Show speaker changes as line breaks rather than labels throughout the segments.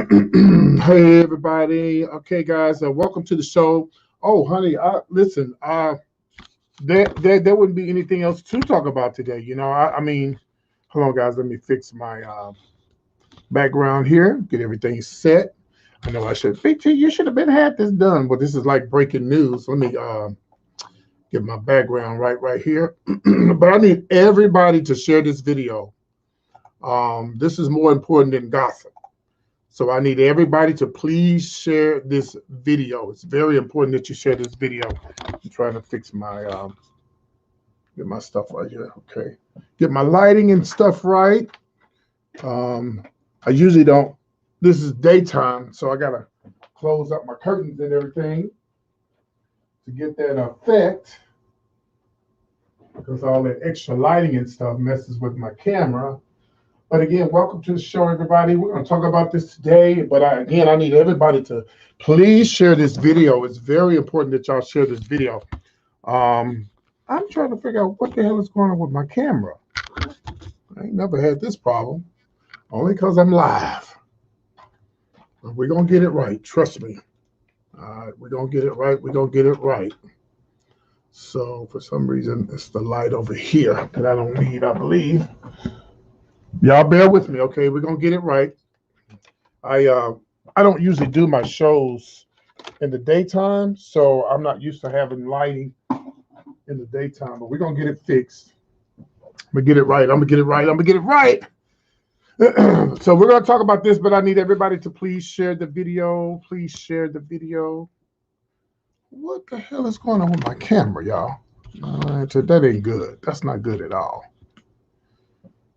Hey everybody. Okay, guys, welcome to the show. Oh, honey, listen. There wouldn't be anything else to talk about today. I mean, hold on, guys. Let me fix my background here. Get everything set. I know I should. BT, you should have been had this done, but this is like breaking news. Let me get my background right here. But I need everybody to share this video. This is more important than gossip. So I need everybody to please share this video. It's very important that you share this video. I'm trying to fix my get my stuff right here. Okay, get my lighting and stuff right. Um, I usually don't. This is daytime, so I gotta close up my curtains and everything to get that effect because all that extra lighting and stuff messes with my camera. But again, welcome to the show, everybody. We're going to talk about this today. But I need everybody to please share this video. It's very important that y'all share this video. I'm trying to figure out what the hell is going on with my camera. I ain't never had this problem, only because I'm live. But we're going to get it right. Trust me. All right, we're going to get it right. We're going to get it right. So for some reason, it's the light over here that I don't need, I believe. Y'all bear with me, okay? We're gonna get it right. I don't usually do my shows in the daytime, so I'm not used to having lighting in the daytime. But we're gonna get it fixed. I'm gonna get it right. I'm gonna get it right. I'm gonna get it right. So we're gonna talk about this, but I need everybody to please share the video. Please share the video. What the hell is going on with my camera, y'all? That ain't good. That's not good at all.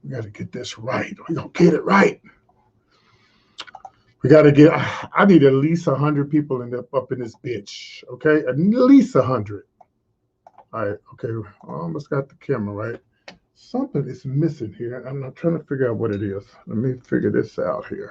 We got to get this right. We're going to get it right. We got to get, I need at least 100 people up in this bitch. Okay? At least 100. All right. Okay. I almost got the camera right. Something is missing here. I'm not trying to figure out what it is. Let me figure this out here.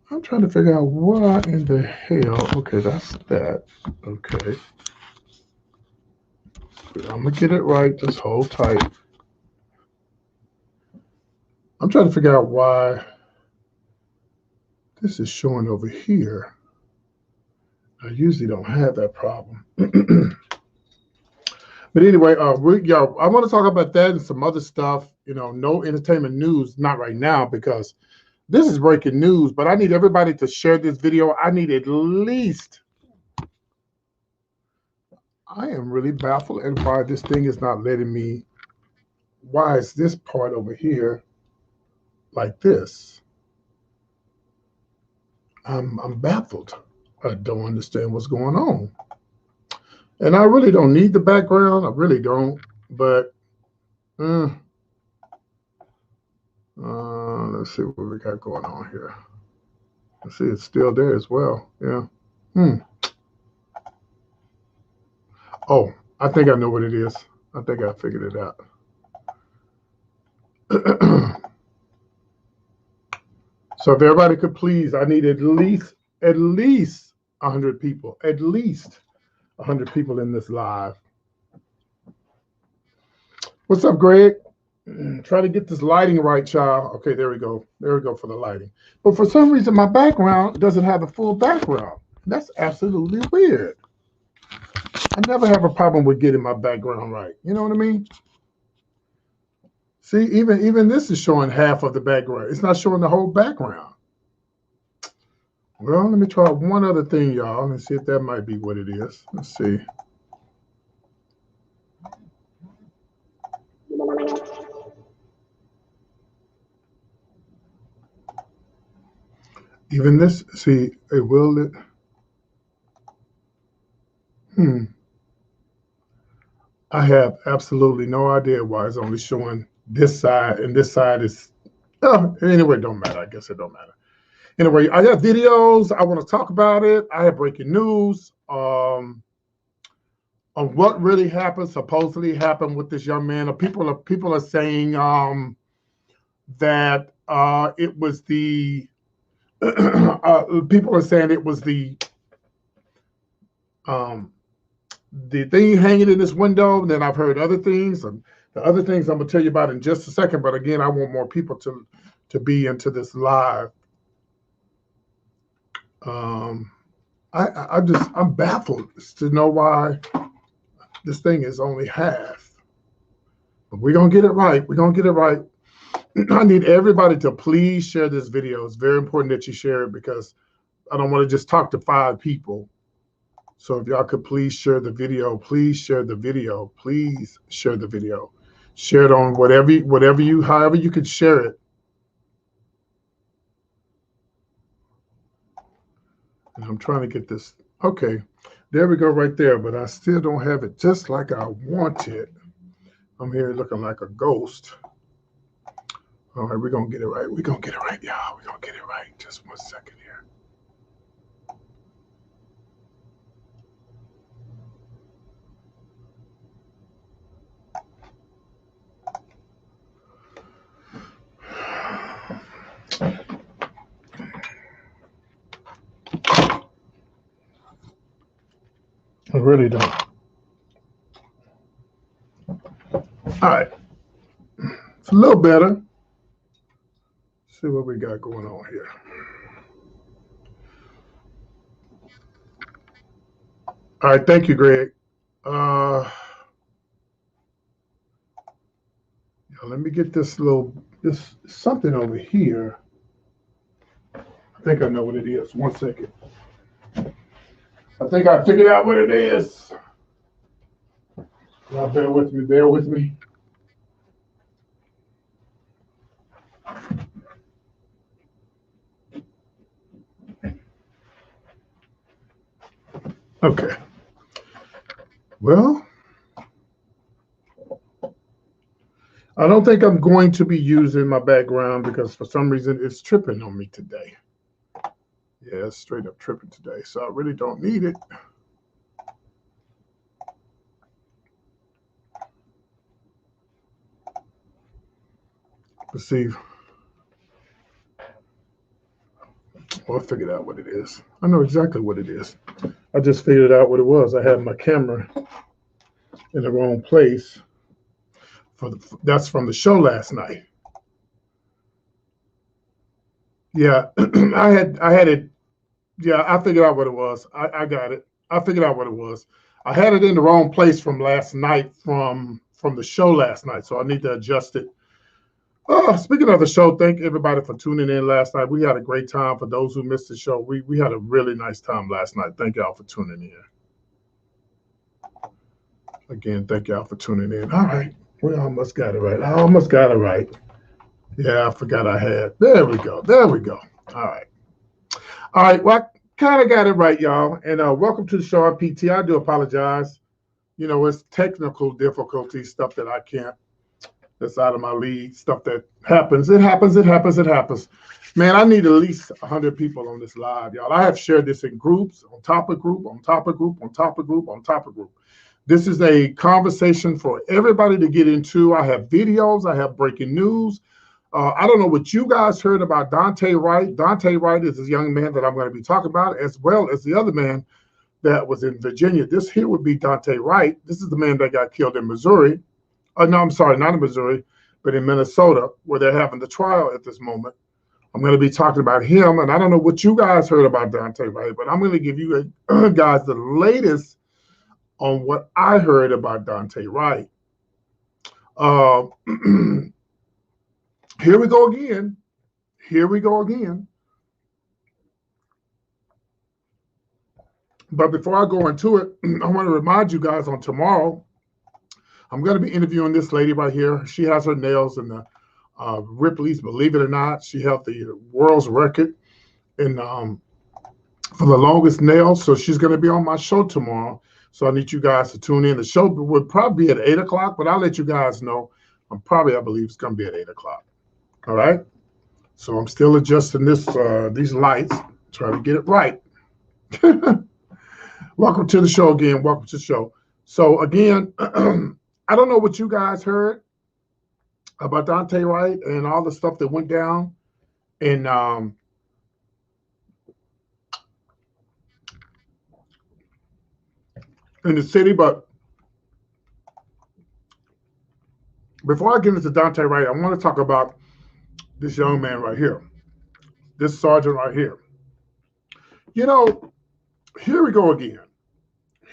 I'm trying to figure out what in the hell. Okay, that's that. Okay. I'm going to get it right. Just hold tight. I'm trying to figure out why this is showing over here. I usually don't have that problem. But anyway, I want to talk about that and some other stuff. No entertainment news, not right now, because this is breaking news, but I need everybody to share this video. I need at least, I am really baffled at why this thing is not letting me, why is this part over here like this? I'm baffled. I don't understand what's going on. And I really don't need the background. I really don't. But let's see what we got going on here. Let's see, it's still there as well. Yeah. Oh, I think I know what it is. I think I figured it out. So if everybody could please, I need at least 100 people. At least 100 people in this live. What's up, Greg? Try to get this lighting right, child. Okay, there we go. There we go for the lighting. But for some reason, my background doesn't have a full background. That's absolutely weird. I never have a problem with getting my background right. You know what I mean? See, even this is showing half of the background. It's not showing the whole background. Well, let me try one other thing, y'all, and see if that might be what it is. Let's see. Even this, see, it will. I have absolutely no idea why it's only showing this side, and this side is. Oh, anyway, it don't matter. I guess it don't matter. Anyway, I got videos. I want to talk about it. I have breaking news on what really happened, supposedly happened with this young man. People are saying that it was the people are saying it was the The thing hanging in this window, and then I've heard other things, and the other things I'm gonna tell you about in just a second. But again, I want more people to be into this live. I'm baffled to know why this thing is only half. But we're gonna get it right. We're gonna get it right. I need everybody to please share this video. It's very important that you share it because I don't want to just talk to 5 people. So if y'all could please share the video, please share the video, please share the video. Share it on however you could share it. And I'm trying to get this. Okay, there we go right there, but I still don't have it just like I want it. I'm here looking like a ghost. All right, we're going to get it right. We're going to get it right, y'all. We're going to get it right. Just 1 second here. I really don't. All right. It's a little better. Let's see what we got going on here. All right. Thank you, Greg. Let me get this something over here. I think I know what it is. 1 second. I think I figured out what it is. Now bear with me. Bear with me. Okay. Well, I don't think I'm going to be using my background because for some reason it's tripping on me today. Yeah, it's straight up tripping today. So I really don't need it. Let's see. Well, I figured out what it is. I know exactly what it is. I just figured out what it was. I had my camera in the wrong place. That's from the show last night. Yeah, I had it. Yeah, I figured out what it was. I got it. I figured out what it was. I had it in the wrong place from last night from the show last night, so I need to adjust it. Oh, speaking of the show, thank everybody for tuning in last night. We had a great time. For those who missed the show, we had a really nice time last night. Thank y'all for tuning in. Again, thank y'all for tuning in. All right, we almost got it right. I almost got it right. Yeah, I forgot I had. There we go. There we go. All right. All right. Well, I kind of got it right, y'all. And welcome to the show, PT. I do apologize. You know, it's technical difficulties, stuff that I can't. That's out of my league, stuff that happens. It happens. It happens. It happens. Man, I need at least 100 people on this live, y'all. I have shared this in groups, on top of group, on top of group, on top of group, on top of group. This is a conversation for everybody to get into. I have videos. I have breaking news. I don't know what you guys heard about Wright. Wright is this young man that I'm going to be talking about, as well as the other man that was in Virginia. This here would be Wright. This is the man that got killed in Missouri. No, I'm sorry, not in Missouri, but in Minnesota, where they're having the trial at this moment. I'm going to be talking about him, and I don't know what you guys heard about Wright, but I'm going to give you guys the latest on what I heard about Wright. Here we go again. Here we go again. But before I go into it, I want to remind you guys on tomorrow, I'm going to be interviewing this lady right here. She has her nails in the Ripley's, believe it or not. She held the world's record in for the longest nails. So she's going to be on my show tomorrow. So I need you guys to tune in. The show would probably be at 8 o'clock, but I'll let you guys know. I believe it's going to be at 8 o'clock. All right. So I'm still adjusting these lights, trying to get it right. Welcome to the show again. Welcome to the show. So again, I don't know what you guys heard about Wright and all the stuff that went down. And in the city. But before I get into Dante Wright, I want to talk about this young man right here, this sergeant right here. You know, here we go again.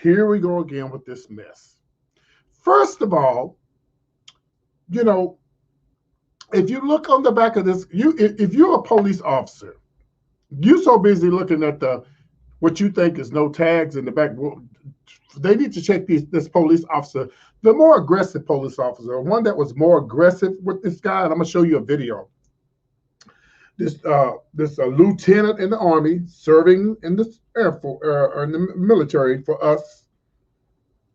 Here we go again with this mess. First of all, you know, if you look on the back of this, if you're a police officer, you're so busy looking at what you think is no tags in the back. They need to check this police officer, the more aggressive police officer, one that was more aggressive with this guy. And I'm gonna show you a video. This lieutenant in the Army serving in the Air Force or in the military for us.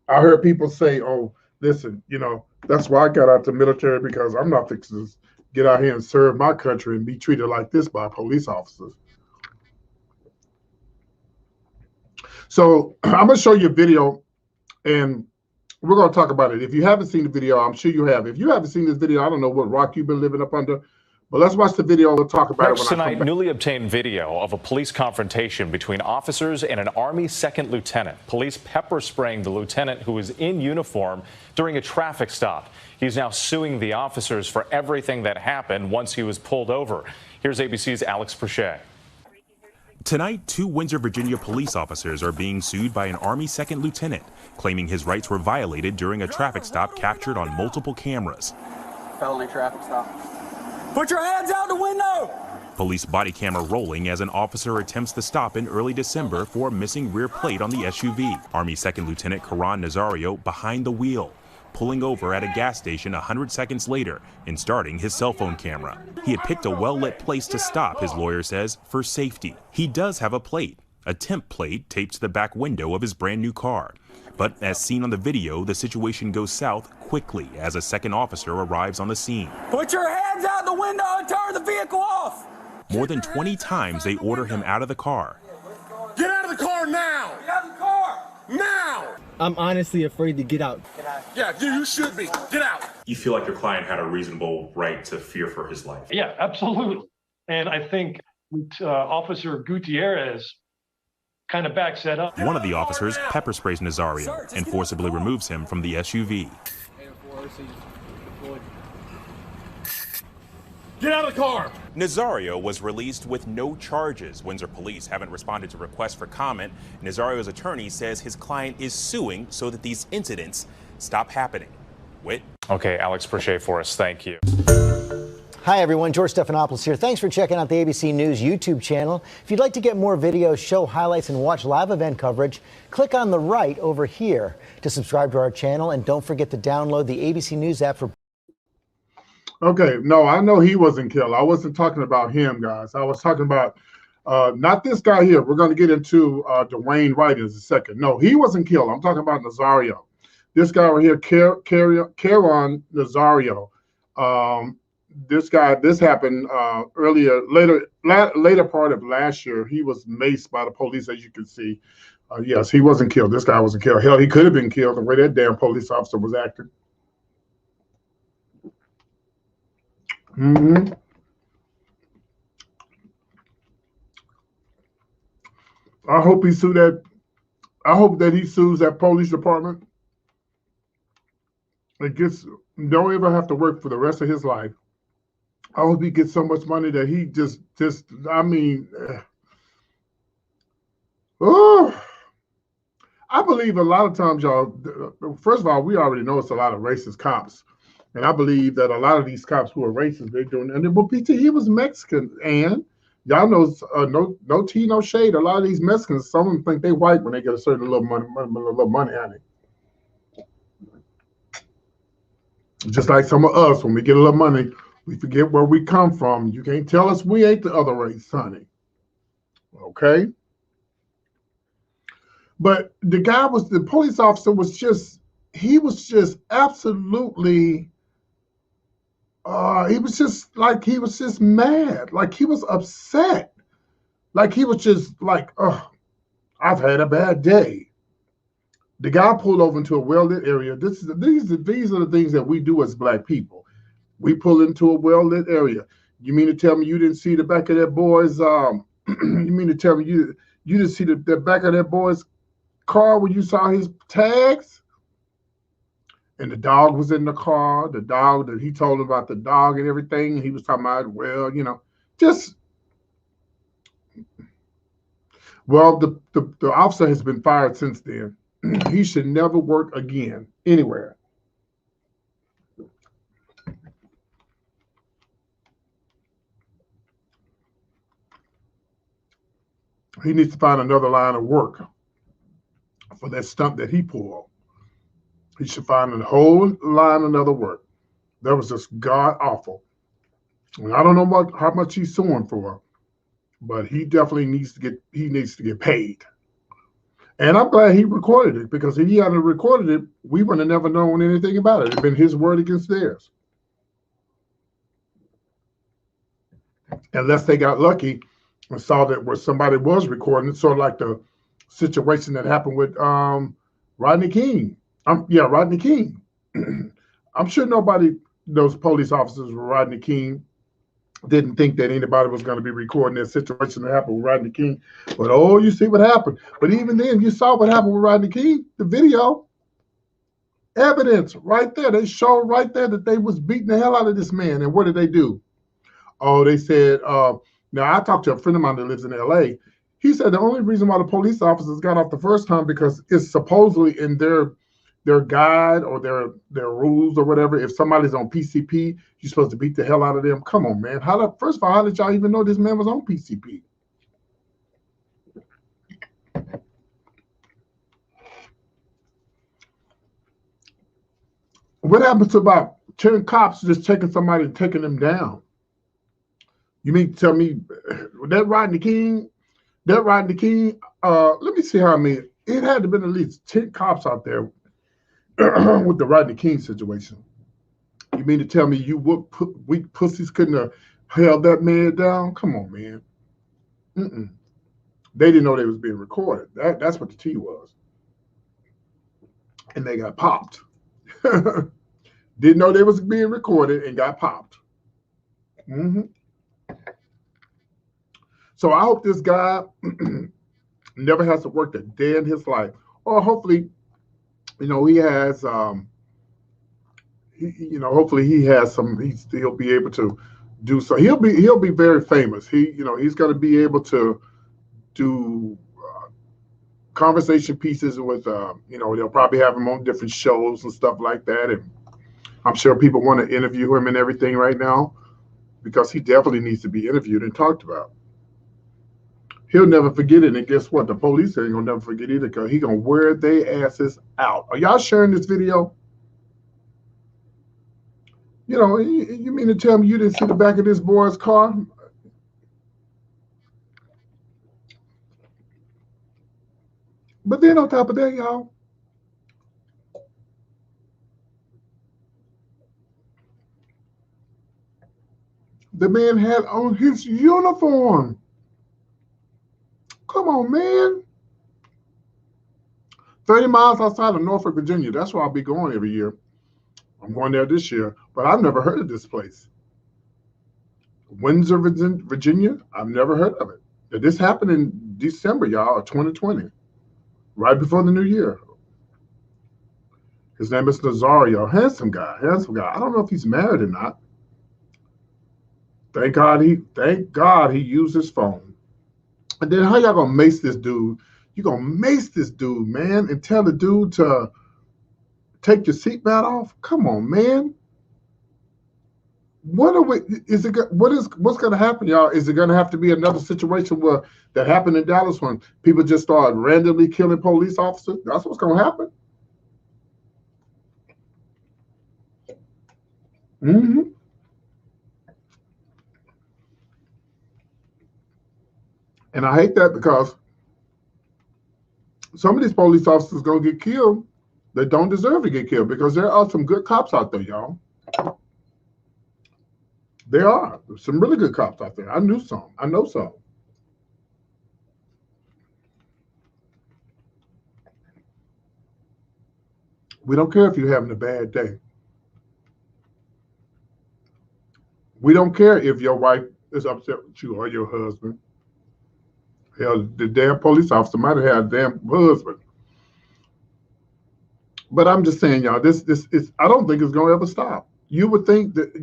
I heard people say, "Oh, listen, you know, that's why I got out the military, because I'm not fixing to get out here and serve my country and be treated like this by police officers." So I'm gonna show you a video, and we're gonna talk about it. If you haven't seen the video, I'm sure you have. If you haven't seen this video, I don't know what rock you've been living up under. But let's watch the video. We'll talk about it when
tonight,
I come back.
newly obtained video of a police confrontation between officers and an Army second lieutenant. Police pepper spraying the lieutenant who was in uniform during a traffic stop. He's now suing the officers for everything that happened once he was pulled over. Here's ABC's Alex Prochet.
Tonight, 2 Windsor, Virginia police officers are being sued by an Army second lieutenant, claiming his rights were violated during a traffic stop captured on multiple cameras.
Felony traffic stop.
Put your hands out the window!
Police body camera rolling as an officer attempts to stop in early December for a missing rear plate on the SUV. Army Second Lieutenant Nazario behind the wheel, pulling over at a gas station 100 seconds later and starting his cell phone camera. He had picked a well-lit place to stop, his lawyer says, for safety. He does have a plate, a temp plate taped to the back window of his brand new car. But as seen on the video, the situation goes south quickly as a second officer arrives on the scene.
Put your hands out the window and turn the vehicle off!
More than 20 times they order him out of the car.
Get out of the car now! Get out of the car! Now!
I'm honestly afraid to get out.
Yeah, you should be. Get out!
You feel like your client had a reasonable right to fear for his life?
Yeah, absolutely. And I think Officer Gutierrez kind of backs that up.
One of the officers pepper sprays Nazario and forcibly removes him from the SUV.
Get out of the car!
Nazario was released with no charges. Windsor police haven't responded to requests for comment. Nazario's attorney says his client is suing so that these incidents stop happening. Whit?
Okay, Alex Prochet for us. Thank you.
Hi, everyone. George Stephanopoulos here. Thanks for checking out the ABC News YouTube channel. If you'd like to get more videos, show highlights, and watch live event coverage, click on the right over here to subscribe to our channel. And don't forget to download the ABC News app for...
Okay, no, I know he wasn't killed. I wasn't talking about him, guys. I was talking about not this guy here. We're going to get into Dwayne Wright in a second. No, he wasn't killed. I'm talking about Nazario. This guy right here, Caron Nazario. This happened later part of last year. He was maced by the police, as you can see. Yes, he wasn't killed. This guy wasn't killed. Hell, he could have been killed the way that damn police officer was acting. I hope he sued that. I hope that he sues that police department. Don't ever have to work for the rest of his life. I hope he gets so much money that he I believe a lot of times, y'all, first of all, we already know it's a lot of racist cops. And I believe that a lot of these cops who are racist, they're doing, and he was Mexican, and y'all know, no tea, no shade. A lot of these Mexicans, some of them think they white when they get a certain little money on it. Just like some of us, when we get a little money, we forget where we come from. You can't tell us we ain't the other race, honey. Okay? But the police officer was just absolutely, he was just mad. Like he was upset. Like he was just like, oh, I've had a bad day. The guy pulled over into a well-lit area. These are the things that we do as black people. We pull into a well-lit area. You mean to tell me you didn't see the back of that boy's, you mean to tell me you didn't see the back of that boy's car when you saw his tags? And the dog was in the car. The dog that he told about the dog and everything. And he was talking about, well, you know, just, well, the officer has been fired since then. He should never work again anywhere. He needs to find another line of work for that stunt that he pulled. He should find a whole line of another work. That was just god awful. And I don't know how much he's suing for, but he definitely needs to get paid. And I'm glad he recorded it, because if he hadn't recorded it, we would have never known anything about it. It'd been his word against theirs. Unless they got lucky and saw that where somebody was recording it, sort of like the situation that happened with Rodney King. Rodney King. I'm sure nobody, those police officers with Rodney King, didn't think that anybody was going to be recording that situation that happened with Rodney King. But oh, you see what happened. But even then, you saw what happened with Rodney King, the video. Evidence right there. They showed right there that they was beating the hell out of this man. And what did they do? Oh, they said, now I talked to a friend of mine that lives in LA. He said the only reason why the police officers got off the first time, because it's supposedly in their guide or their rules or whatever. If somebody's on PCP, you're supposed to beat the hell out of them. Come on, man. First of all, how did y'all even know this man was on PCP? What happens to about 10 cops just taking somebody and taking them down? You mean to tell me that Rodney King, let me see how many, it had to have been at least 10 cops out there with the Rodney King situation. You mean to tell me weak pussies couldn't have held that man down? Come on, man. They didn't know they was being recorded. That's what the T was. And they got popped. Didn't know they was being recorded and got popped. So I hope this guy never has to work a day in his life. Or hopefully, he has, hopefully he has he'll be able to do so. He'll be very famous. He's going to be able to do conversation pieces with, they'll probably have him on different shows and stuff like that. And I'm sure people want to interview him and everything right now, because he definitely needs to be interviewed and talked about. He'll never forget it, and guess what? The police ain't gonna never forget either, because he's gonna wear their asses out. Are y'all sharing this video? You mean to tell me you didn't see the back of this boy's car? But then on top of that, y'all, the man had on his uniform. Come on, man. 30 miles outside of Norfolk, Virginia. That's where I'll be going every year. I'm going there this year, but I've never heard of this place. Windsor, Virginia. I've never heard of it. This happened in December, y'all, of 2020, right before the new year. His name is Nazario. Handsome guy. I don't know if he's married or not. Thank God he used his phone. And then how y'all gonna mace this dude? You gonna mace this dude, man, and tell the dude to take your seatbelt off? Come on, man. What's gonna happen, y'all? Is it gonna have to be another situation where that happened in Dallas when people just started randomly killing police officers? That's what's gonna happen. And I hate that, because some of these police officers going to get killed. They don't deserve to get killed, because there are some good cops out there, y'all. There are some really good cops out there. I know some. We don't care if you're having a bad day. We don't care if your wife is upset with you or your husband. Hell, the damn police officer might have had a damn husband. But I'm just saying, y'all, this is, I don't think it's going to ever stop. You would think that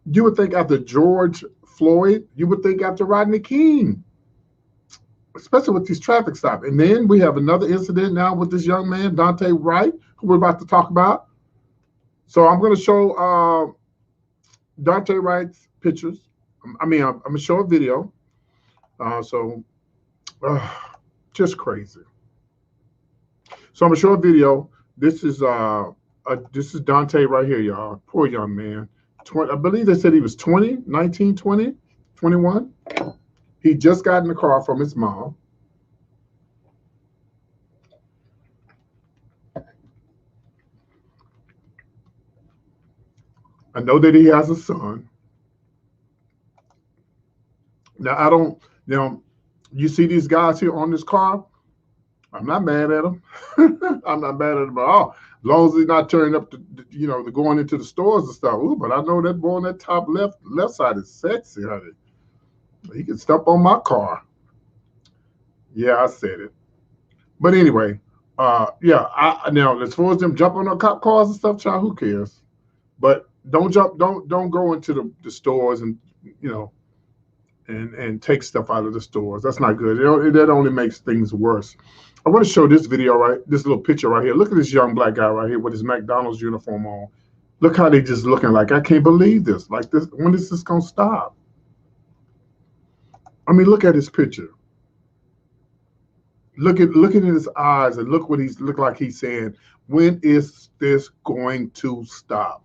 you would think after George Floyd, you would think after Rodney King, especially with these traffic stops. And then we have another incident now with this young man, Wright, who we're about to talk about. So I'm going to show Wright's pictures. I'm going to show a video. Just crazy. So I'm going to show a video. This is Dante right here, y'all. Poor young man. I believe they said he was 20, 19, 20, 21. He just got in the car from his mom. I know that he has a son. Now, you see these guys here on this car? I'm not mad at them. I'm not mad at them at all. As long as he's not turning up to going into the stores and stuff. Ooh, but I know that boy on that top left side is sexy, honey. He can step on my Yeah, I said it. But anyway, now as far as them jumping on cop cars and stuff, child, who cares? But don't go into the stores and and take stuff out of the stores. That's not good. That only makes things worse. I want to show this video, this little picture right here. Look at this young black guy right here with his McDonald's uniform on. Look how they just looking like, I can't believe this. Like this, when is this gonna stop? I mean, look at his picture. Look at his eyes and look what look like he's saying. When is this going to stop?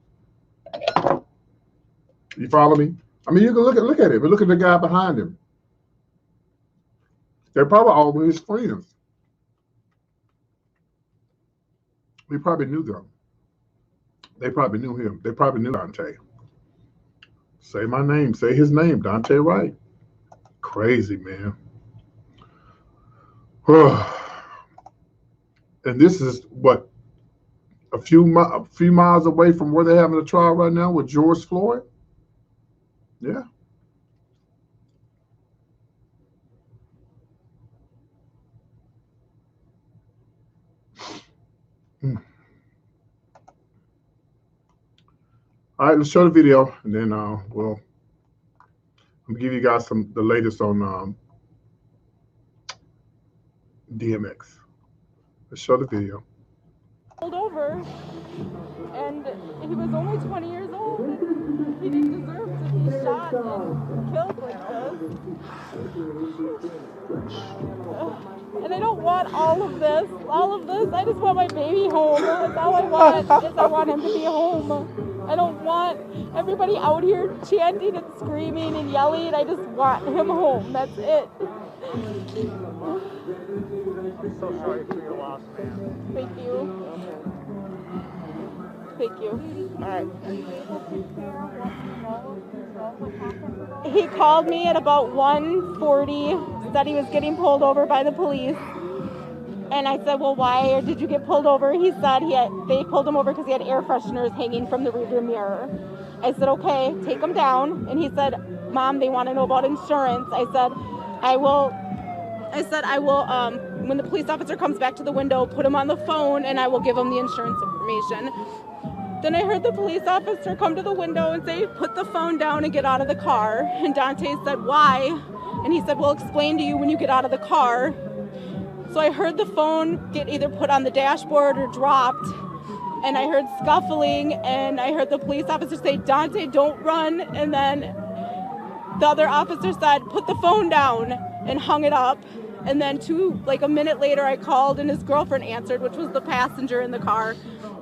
You follow me? I mean, you can look at it, but look at the guy behind him. They're probably all his friends. We probably knew them. They probably knew him. They probably knew Dante. Say my name. Say his name, Dante Wright. Crazy, man. And this is what, a few miles away from where they're having a trial right now with George Floyd. Yeah. All right, let's show the video, and then we'll give you guys the latest on DMX. Let's show the video.
Pulled over, and he was only 20 years old. He didn't deserve to be shot and killed like this. And I don't want all of this. I just want my baby home. That's all I want, is I want him to be home. I don't want everybody out here chanting and screaming and yelling. I just want him home. That's it.
I'm so sorry for your loss, man.
Thank you. Thank you. All right. He called me at about 1:40, said he was getting pulled over by the police. And I said, well, why did you get pulled over? He said they pulled him over because he had air fresheners hanging from the rearview mirror. I said, okay, take them down. And he said, Mom, they want to know about insurance. I said, I will, when the police officer comes back to the window, put him on the phone and I will give him the insurance information. Then I heard the police officer come to the window and say, put the phone down and get out of the car. And Dante said, why? And he said, we'll explain to you when you get out of the car. So I heard the phone get either put on the dashboard or dropped. And I heard scuffling, and I heard the police officer say, Dante, don't run. And then the other officer said, put the phone down, and hung it up. And then a minute later, I called, and his girlfriend answered, which was the passenger in the car,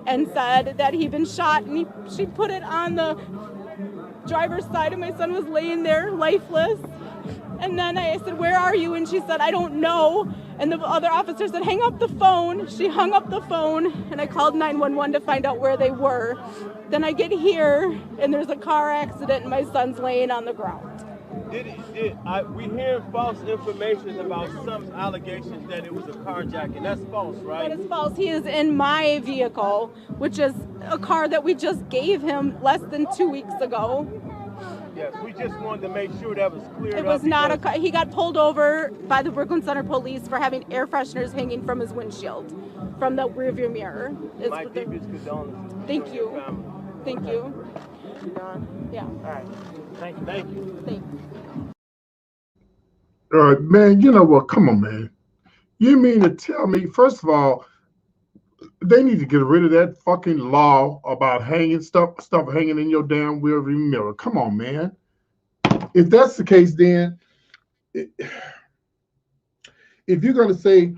and said that he'd been shot. And she put it on the driver's side, and my son was laying there lifeless. And then I said, where are you? And she said, I don't know. And the other officer said, hang up the phone. She hung up the phone, and I called 911 to find out where they were. Then I get here, and there's a car accident, and my son's laying on the ground.
We hear false information about some allegations that it was a carjacking. That's false, right?
That is false. He is in my vehicle, which is a car that we just gave him less than 2 weeks ago.
Yes, we just wanted to make sure that was cleared up.
It was not a car. He got pulled over by the Brooklyn Center police for having air fresheners hanging from his windshield, from the rearview mirror.
My deepest condolences.
Thank you. Thank you. Yeah.
All right. Thank you. Thank you.
Thanks.
Man, you know what? Come on, man. You mean to tell me, first of all, they need to get rid of that fucking law about hanging stuff hanging in your damn rearview mirror. Come on, man. If that's the case, then if you're going to say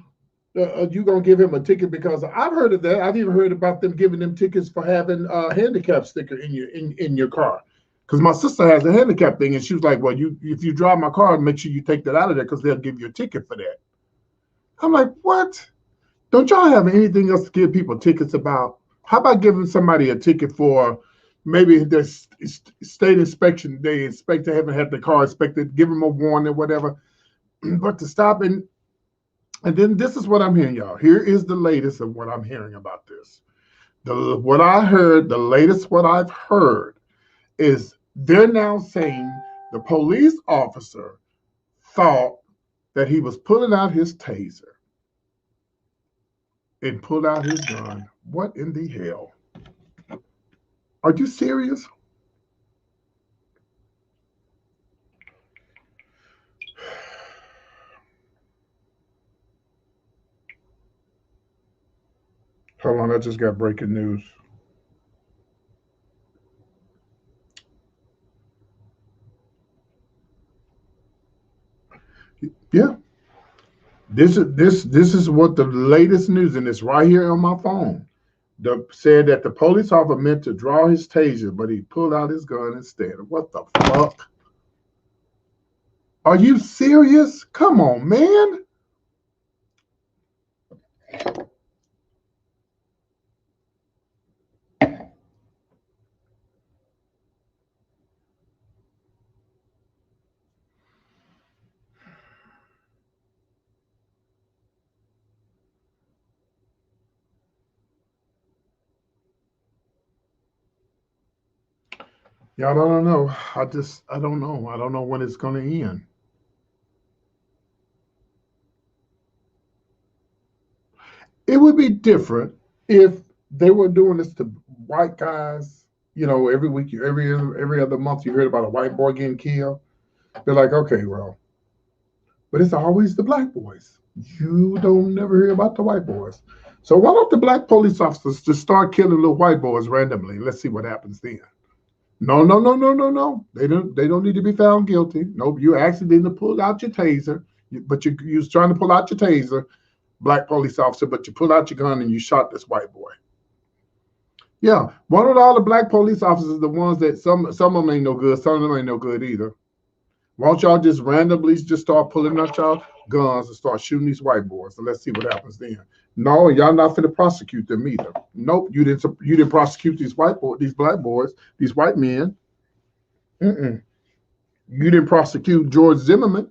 you're going to give him a ticket, because I've heard of that. I've even heard about them giving them tickets for having a handicap sticker in your car. Because my sister has a handicap thing, and she was like, well, if you drive my car, make sure you take that out of there because they'll give you a ticket for that. I'm like, what? Don't y'all have anything else to give people tickets about? How about giving somebody a ticket for maybe their state inspection? They inspect, they haven't had the car inspected, give them a warning or whatever. But to stop and then this is what I'm hearing, y'all. Here is the latest of what I'm hearing about this. What I've heard is they're now saying the police officer thought that he was pulling out his taser and pulled out his gun. What in the hell? Are you serious? Hold on, I just got breaking news. Yeah. This is what the latest news, and it's right here on my phone. Said that the police officer meant to draw his taser, but he pulled out his gun instead. What the fuck? Are you serious? Come on, man. Y'all don't know. I don't know. I don't know when it's going to end. It would be different if they were doing this to white guys. You know, every week, every other month, you heard about a white boy getting killed. They're like, okay, well, but it's always the black boys. You don't never hear about the white boys. So why don't the black police officers just start killing little white boys randomly? Let's see what happens then. No. They don't need to be found guilty. Nope, you accidentally pulled out your taser, but you was trying to pull out your taser, black police officer, but you pulled out your gun and you shot this white boy. Yeah, one of all the black police officers, the ones that some of them ain't no good, some of them ain't no good either. Why don't y'all just randomly just start pulling out y'all guns and start shooting these white boys, and let's see what happens then. No, y'all not finna prosecute them either. Nope, you didn't prosecute these white boys, these black boys, these white men. You didn't prosecute George Zimmerman.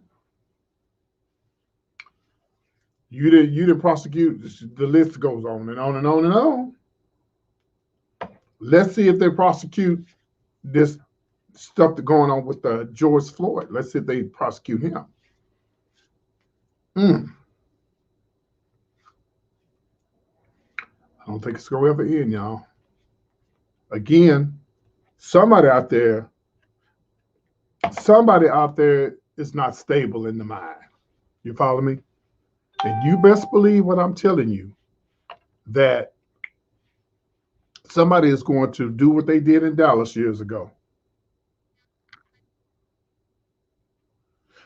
You didn't prosecute. The list goes on and on and on and on. Let's see if they prosecute this stuff that's going on with George Floyd. Let's see if they prosecute him. I don't think it's going to ever end, y'all. Again, somebody out there is not stable in the mind. You follow me? And you best believe what I'm telling you, that somebody is going to do what they did in Dallas years ago.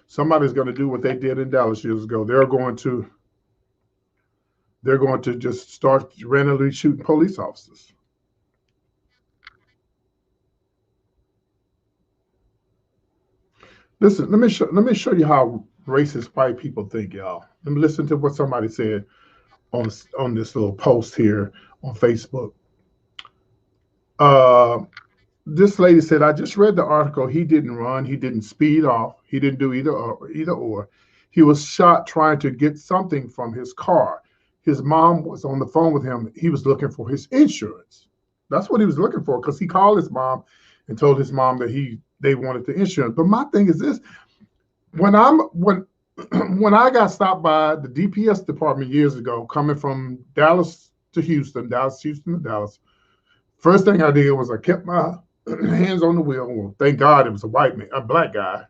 Somebody's going to do what they did in Dallas years ago. They're going to just start randomly shooting police officers. Listen, let me show you how racist white people think, y'all. Let me listen to what somebody said on this little post here on Facebook. This lady said, I just read the article. He didn't run. He didn't speed off. He didn't do either or. He was shot trying to get something from his car. His mom was on the phone with him. He was looking for his insurance. That's what he was looking for, because he called his mom and told his mom that he they wanted the insurance. But my thing is this: when when I got stopped by the DPS department years ago, coming from Dallas to Houston, Houston to Dallas, first thing I did was I kept my hands on the wheel. Well, thank God it was a black guy.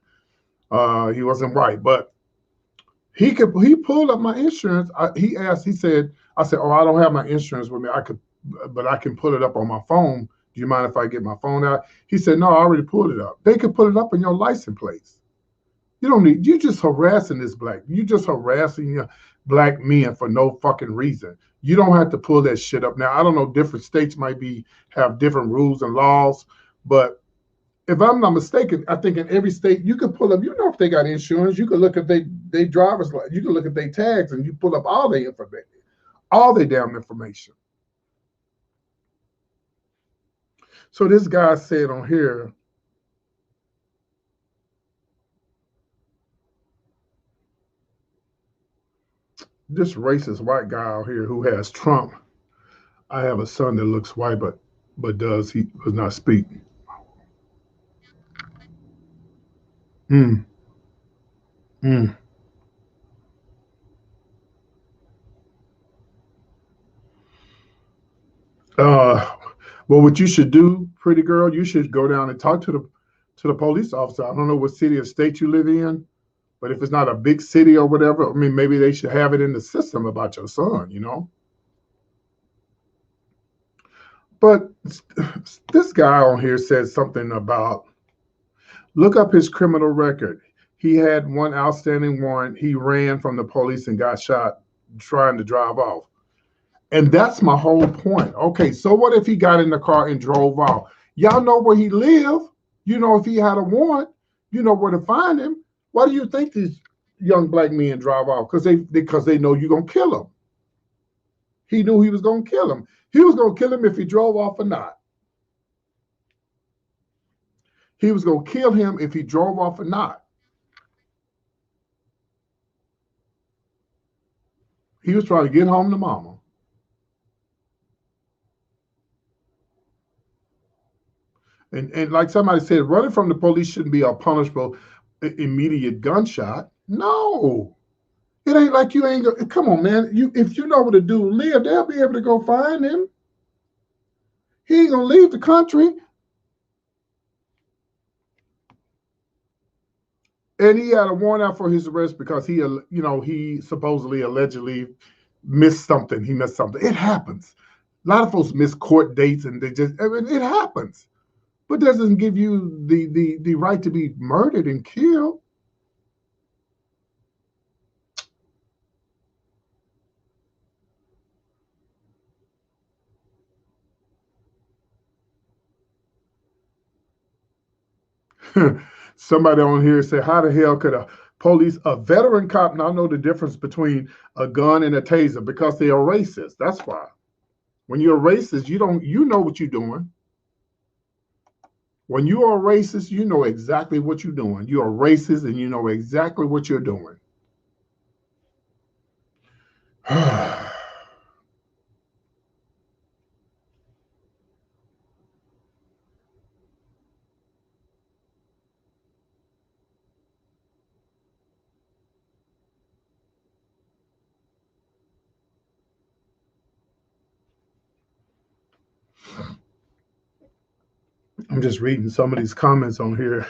He wasn't white, but he pulled up my insurance. He said, I said, oh, I don't have my insurance with me. But I can pull it up on my phone. Do you mind if I get my phone out? He said, no, I already pulled it up. They could put it up in your license plates. You just harassing you just harassing black men for no fucking reason. You don't have to pull that shit up. Now, I don't know, different states might have different rules and laws, but if I'm not mistaken, I think in every state you can pull up, if they got insurance, you can look at they driver's license, you can look at their tags, and you pull up all their information, all their damn information. So this guy said on here, this racist white guy out here who has Trump. I have a son that looks white, but he does not speak. Mm. Mm. Well, what you should do, pretty girl, you should go down and talk to the police officer. I don't know what city or state you live in, but if it's not a big city or whatever, I mean, maybe they should have it in the system about your son, But this guy on here said something about, look up his criminal record. He had one outstanding warrant. He ran from the police and got shot trying to drive off. And that's my whole point. Okay, so what if he got in the car and drove off? Y'all know where he lived. If he had a warrant, you know where to find him. Why do you think these young black men drive off? Because they know you're going to kill him. He knew he was going to kill him. He was going to kill him if he drove off or not. He was going to kill him if he drove off or not. He was trying to get home to mama. And like somebody said, running from the police shouldn't be a punishable immediate gunshot. No. It ain't like you ain't go, come on, man. If you know where the dude live, they'll be able to go find him. He ain't gonna leave the country. And he had a warrant out for his arrest because he supposedly allegedly missed something. He missed something. It happens. A lot of folks miss court dates, and it happens. But that doesn't give you the right to be murdered and killed. Somebody on here said, how the hell could a veteran cop not know the difference between a gun and a taser? Because they are racist. That's why. When you're a racist, you know what you're doing. When you are a racist, you know exactly what you're doing. You're a racist and you know exactly what you're doing. I'm just reading some of these comments on here.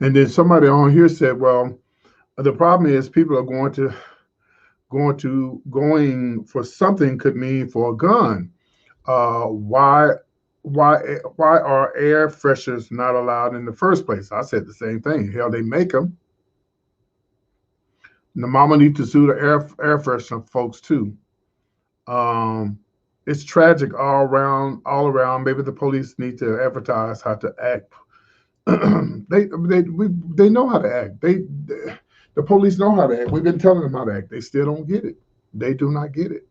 And then somebody on here said, well, the problem is people are going for something could mean for a gun. Why are air fresheners not allowed in the first place? I said the same thing. Hell, they make them. The mama needs to sue the air freshener folks too. It's tragic all around. Maybe the police need to advertise how to act. They know how to act. The police know how to act. We've been telling them how to act. They still don't get it. They do not get it.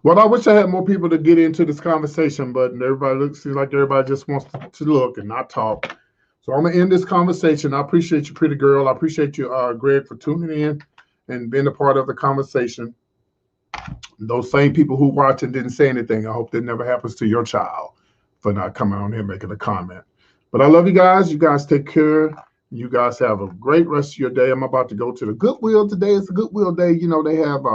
Well, I wish I had more people to get into this conversation, but seems like everybody just wants to look and not talk. So I'm gonna end this conversation. I appreciate you, pretty girl. I appreciate you, Greg, for tuning in and being a part of the conversation. Those same people who watch and didn't say anything, I hope that never happens to your child for not coming on here making a comment. But I love you guys. You guys take care. You guys have a great rest of your day. I'm about to go to the Goodwill today. It's a Goodwill day. You know, they have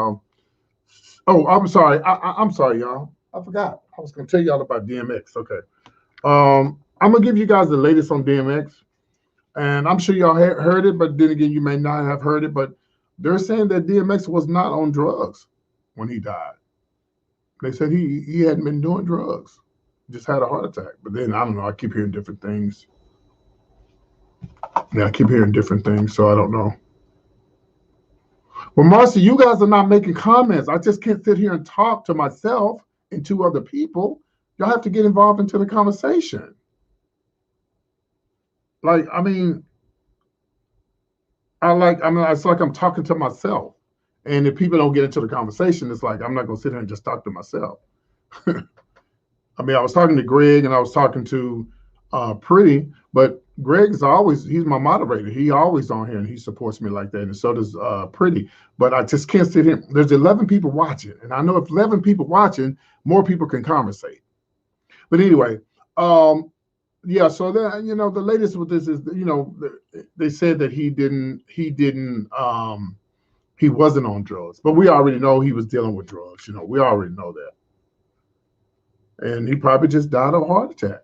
oh, I'm sorry. I'm sorry, y'all. I forgot. I was gonna tell y'all about DMX. Okay. I'm gonna give you guys the latest on DMX. And I'm sure y'all heard it, but then again, you may not have heard it, but they're saying that DMX was not on drugs when he died. They said he hadn't been doing drugs, just had a heart attack. But then I don't know. I keep hearing different things. Yeah, I keep hearing different things, so I don't know. Well, Marcy, you guys are not making comments. I just can't sit here and talk to myself and two other people. Y'all have to get involved into the conversation. Like, I mean, it's like I'm talking to myself. And if people don't get into the conversation, it's like I'm not gonna sit here and just talk to myself. I mean, I was talking to Greg and I was talking to Pretty, but Greg's he's my moderator. He always on here and he supports me like that. And so does Pretty. But I just can't sit here. There's 11 people watching. And I know if 11 people watching, more people can conversate. But anyway, yeah, so then, you know, the latest with this is, you know, they said that he wasn't on drugs, but we already know he was dealing with drugs. You know, we already know that. And he probably just died of a heart attack.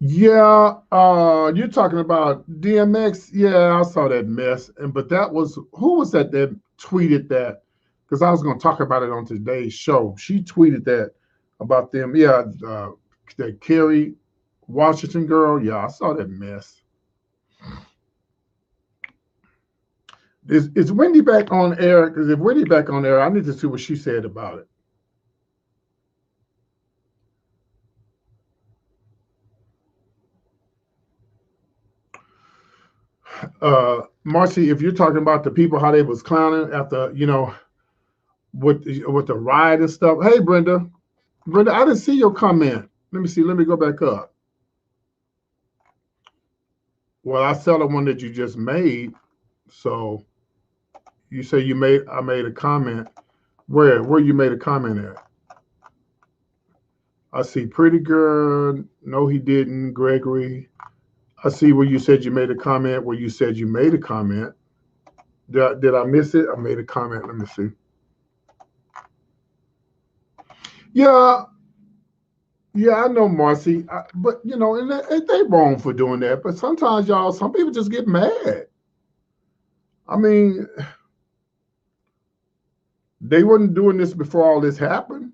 Yeah, you're talking about DMX. Yeah, I saw that mess. But that was, who was that tweeted that? Because I was going to talk about it on today's show. She tweeted that about them. Yeah, that Kerry Washington girl. Yeah, I saw that mess. Is Wendy back on air? Because if Wendy back on air, I need to see what she said about it. Marcy, if you're talking about the people, how they was clowning after, you know, with the riot and stuff. Hey, Brenda, I didn't see your comment. Let me see. Let me go back up. Well, I saw the one that you just made. So you say I made a comment. Where you made a comment at? I see Pretty Girl. No, he didn't. Gregory. I see where you said you made a comment. Where you said you made a comment. Did I miss it? I made a comment. Let me see. Yeah, I know, Marcy. But you know, and they wrong for doing that. But sometimes, y'all, some people just get mad. I mean, they weren't doing this before all this happened.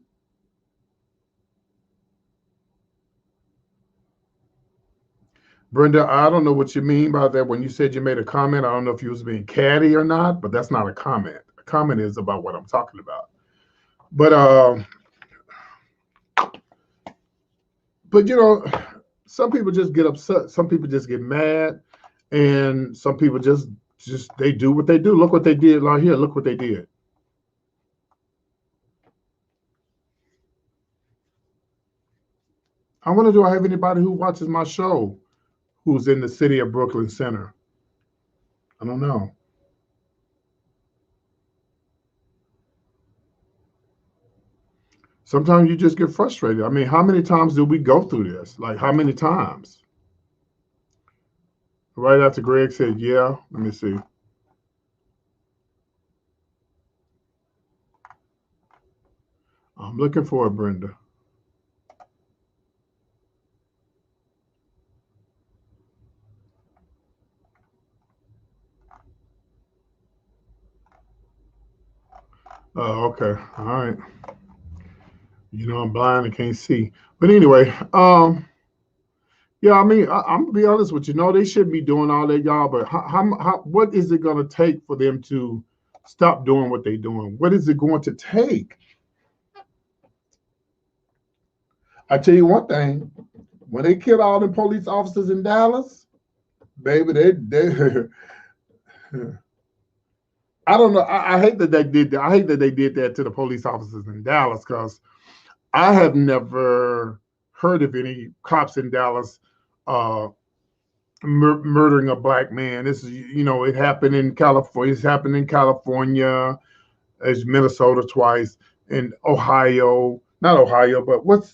Brenda, I don't know what you mean by that. When you said you made a comment, I don't know if you was being catty or not, but that's not a comment. A comment is about what I'm talking about. But you know, some people just get upset. Some people just get mad, and some people just they do what they do. Look what they did right here. Look what they did. I wonder, do I have anybody who watches my show who's in the city of Brooklyn Center? I don't know. Sometimes you just get frustrated. I mean, how many times do we go through this? Like, how many times? Right after Greg said, yeah, let me see. I'm looking for it, Brenda. Oh, okay. All right. You know, I'm blind and can't see. But anyway, yeah, I mean, I'm gonna be honest with you. No, they shouldn't be doing all that, y'all. But what is it gonna take for them to stop doing what they're doing? What is it going to take? I tell you one thing: when they killed all the police officers in Dallas, baby, I don't know. I hate that they did that. I hate that they did that to the police officers in Dallas because I have never heard of any cops in Dallas murdering a black man. This is, it happened in California. It's happened in California, as Minnesota twice, in Ohio. Not Ohio, but what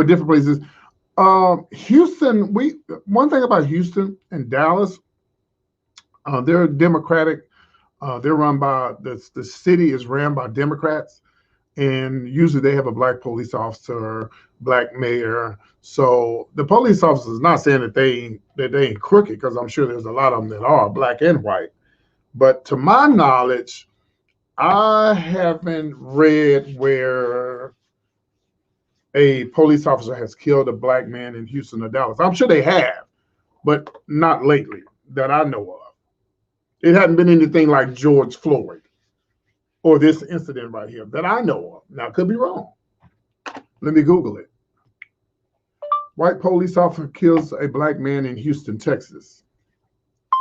different places. Houston. One thing about Houston and Dallas, they're Democratic. They're run by the city is ran by Democrats, and usually they have a black police officer, black mayor. So the police officer is not saying that they ain't crooked, because I'm sure there's a lot of them that are black and white. But to my knowledge, I haven't read where a police officer has killed a black man in Houston or Dallas. I'm sure they have, but not lately that I know of. It hadn't been anything like George Floyd or this incident right here that I know of. Now, I could be wrong. Let me Google it. White police officer kills a black man in Houston, Texas.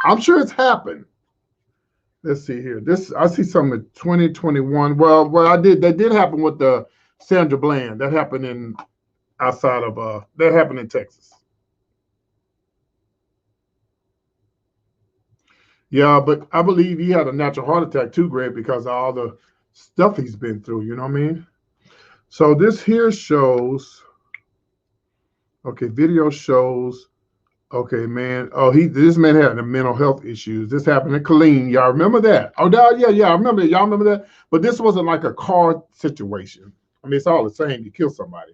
I'm sure it's happened. Let's see here. I see something in 2021. Well, that did happen with the Sandra Bland. That happened in Texas. Yeah, but I believe he had a natural heart attack too, Greg, because of all the stuff he's been through, you know what I mean? So this here shows, okay, video shows, okay, man. Oh, this man had a mental health issues. This happened in Killeen. Y'all remember that? Oh, yeah, I remember that. Y'all remember that? But this wasn't like a car situation. I mean, it's all the same. You kill somebody.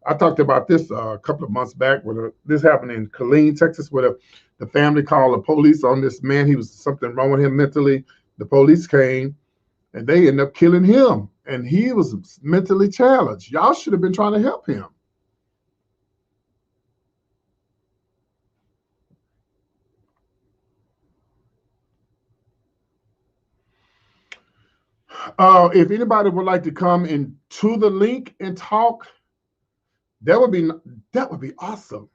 I talked about this a couple of months back. This happened in Killeen, Texas, where the family called the police on this man. He was something wrong with him mentally. The police came, and they ended up killing him. And he was mentally challenged. Y'all should have been trying to help him. If anybody would like to come into the link and talk, that would be awesome.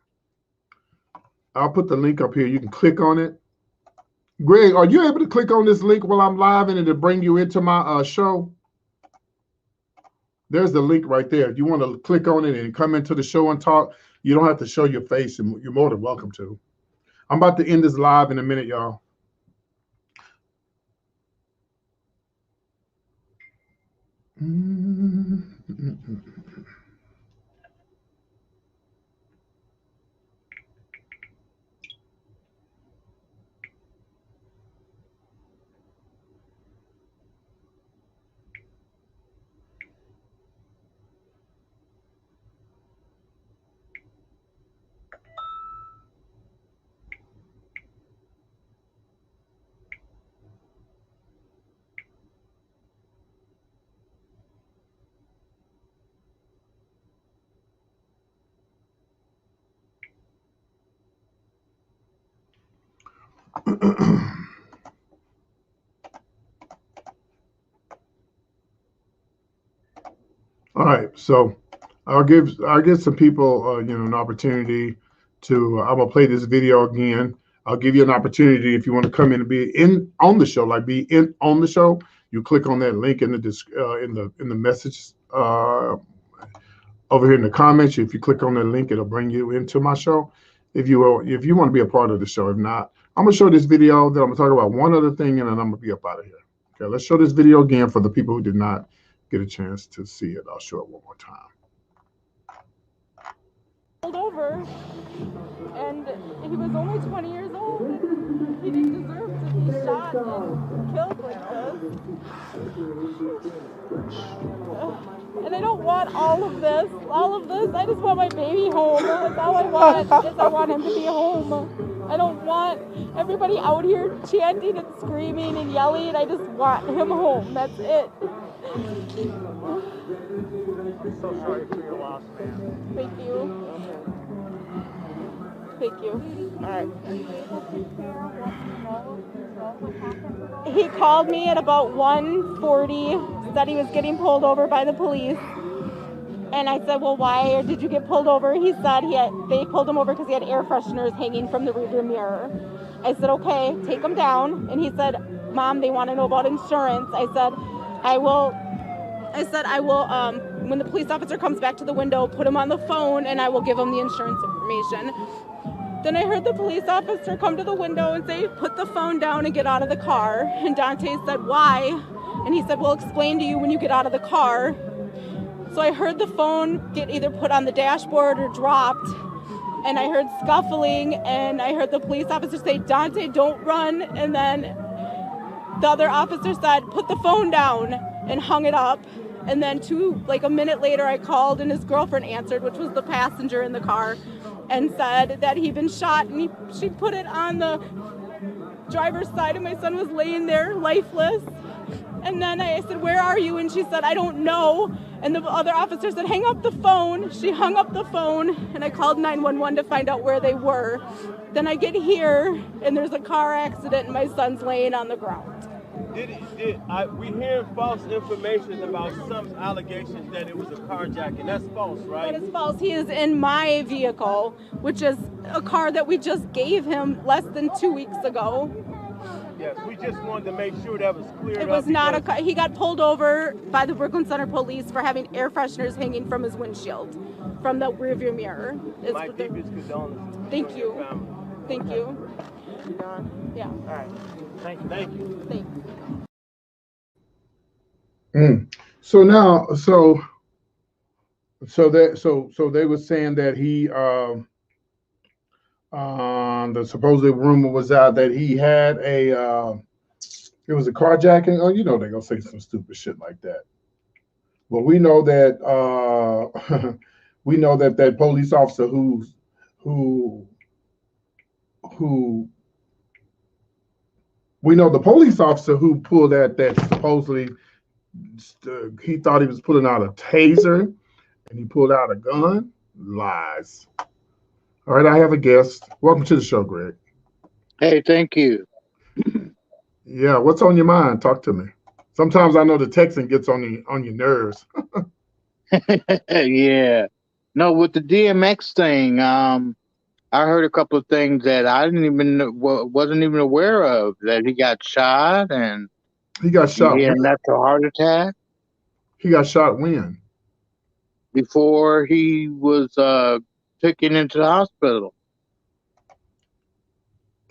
I'll put the link up here. You can click on it. Greg, are you able to click on this link while I'm live and it'll bring you into my show? There's the link right there. If you want to click on it and come into the show and talk, you don't have to show your face, and you're more than welcome to. I'm about to end this live in a minute, y'all. All right, so I'll give some people an opportunity to. I'm gonna play this video again. I'll give you an opportunity if you want to come in and be on the show, on the show. You click on that link in the message over here in the comments. If you click on that link, it'll bring you into my show. If you want to be a part of the show. If not, I'm gonna show this video. Then I'm gonna talk about one other thing, and then I'm gonna be up out of here. Okay, let's show this video again for the people who did not get a chance to see it. I'll show it one more time.
Pulled over, and he was only 20 years old. He didn't deserve to be shot and killed like this. And I don't want all of this. I just want my baby home. That's all I want. I want him to be home. I don't want everybody out here chanting and screaming and yelling. I just want him home. That's it.
I'm so sorry for your loss, man.
Thank you. Thank you. All right. He called me at about 1:40, said he was getting pulled over by the police. And I said, well, why did you get pulled over? He said they pulled him over because he had air fresheners hanging from the rearview mirror. I said, okay, take him down. And he said, Mom, they want to know about insurance. I said, I will, when the police officer comes back to the window, put him on the phone and I will give him the insurance information. Then I heard the police officer come to the window and say, put the phone down and get out of the car. And Dante said, why? And he said, we'll explain to you when you get out of the car. So I heard the phone get either put on the dashboard or dropped. And I heard scuffling, and I heard the police officer say, Dante, don't run. And then the other officer said, put the phone down, and hung it up. And then a minute later, I called, and his girlfriend answered, which was the passenger in the car, and said that he'd been shot. And she put it on the driver's side, and my son was laying there lifeless. And then I said, where are you? And she said, I don't know. And the other officer said, hang up the phone. She hung up the phone, and I called 911 to find out where they were. Then I get here, and there's a car accident, and my son's laying on the ground.
We hear false information about some allegations that it was a carjacking. That's false, right?
That is false. He is in my vehicle, which is a car that we just gave him less than 2 weeks ago.
Yes, we just wanted to make sure that was cleared up.
It was not a car. He got pulled over by the Brooklyn Center police for having air fresheners hanging from his windshield, from the rearview mirror.
My deepest condolences.
Thank you. Thank you. Yeah.
All right. Thank you. Thank you.
Thank
you. So now, so they were saying that he, the supposed rumor was out that he had it was a carjacking. Oh, you know they're gonna say some stupid shit like that. But we know that that police officer we know the police officer who pulled that supposedly he thought he was pulling out a taser and he pulled out a gun. Lies. All right, I have a guest. Welcome to the show, Greg.
Hey, thank you.
Yeah, what's on your mind? Talk to me. Sometimes I know the texting gets on your nerves.
Yeah. No, with the DMX thing, I heard a couple of things that I wasn't even aware of. That he got shot and
he got shot.
He had a natural heart attack.
He got shot when?
Before he was taken into the hospital.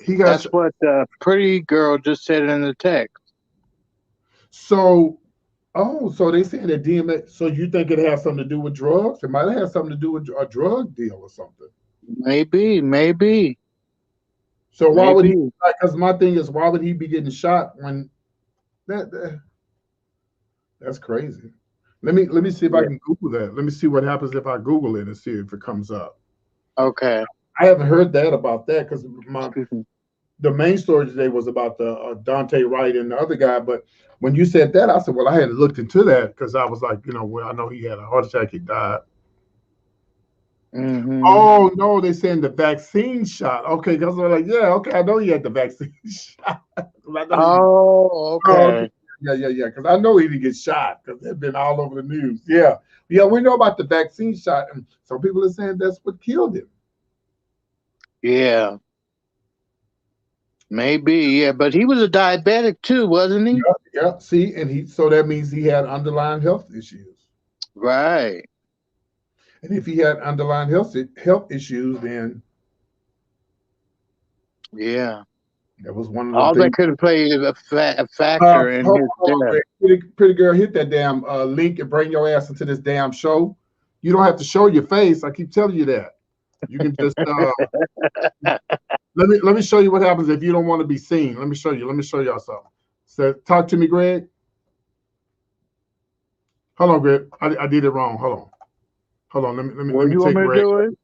That's what the pretty girl just said in the text.
So they saying that DMX. So you think it has something to do with drugs? It might have something to do with a drug deal or something.
Maybe.
So why would he? Because my thing is, why would he be getting shot when that's crazy. Let me see if I can Google that. Let me see what happens if I Google it and see if it comes up.
Okay.
I haven't heard that about that because the main story today was about the Dante Wright and the other guy. But when you said that, I said, well, I hadn't looked into that because I was like, I know he had a heart attack, he died.
Mm-hmm.
Oh no, they saying the vaccine shot. Okay, because they're like, yeah, okay, I know he had the vaccine shot.
Okay.
Yeah. Because I know he didn't get shot because they've been all over the news. Yeah, we know about the vaccine shot, and some people are saying that's what killed him.
Yeah. Maybe, yeah, but he was a diabetic too, wasn't he?
Yeah. See, and so that means he had underlying health issues.
Right.
And if he had underlying health issues, then
yeah,
that was one of the
all
things.
that could have played a factor in his death.
Pretty girl, hit that damn link and bring your ass into this damn show. You don't have to show your face. I keep telling you that. You can just let me show you what happens if you don't want to be seen. Let me show y'all something. So talk to me, Greg. Hold on, Greg. I did it wrong. Hold on. Let me
you
take
want me
Greg.
to do it?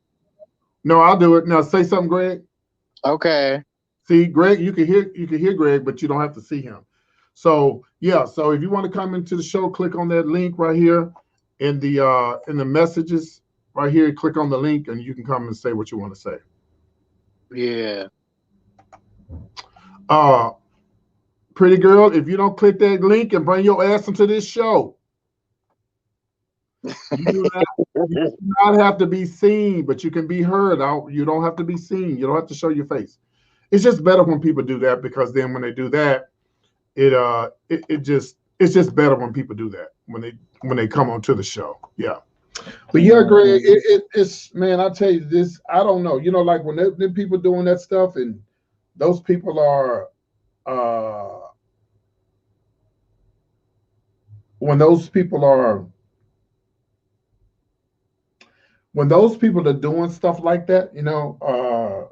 No, I'll do it. Now say something, Greg.
Okay.
See, Greg, you can hear Greg, but you don't have to see him. So yeah, so if you want to come into the show, click on that link right here in the messages right here. Click on the link, and you can come and say what you want to say.
Yeah.
Pretty girl, if you don't click that link and bring your ass into this show, you do not have to be seen, but you can be heard. You don't have to be seen. You don't have to show your face. it's just better when people do that, because then when they do that, it's just better when people do that when they come onto the show. Yeah. But yeah, Greg, it's, man, I tell you this, I don't know. You know, like when them people doing that stuff, and those people are when those people are doing stuff like that, you know,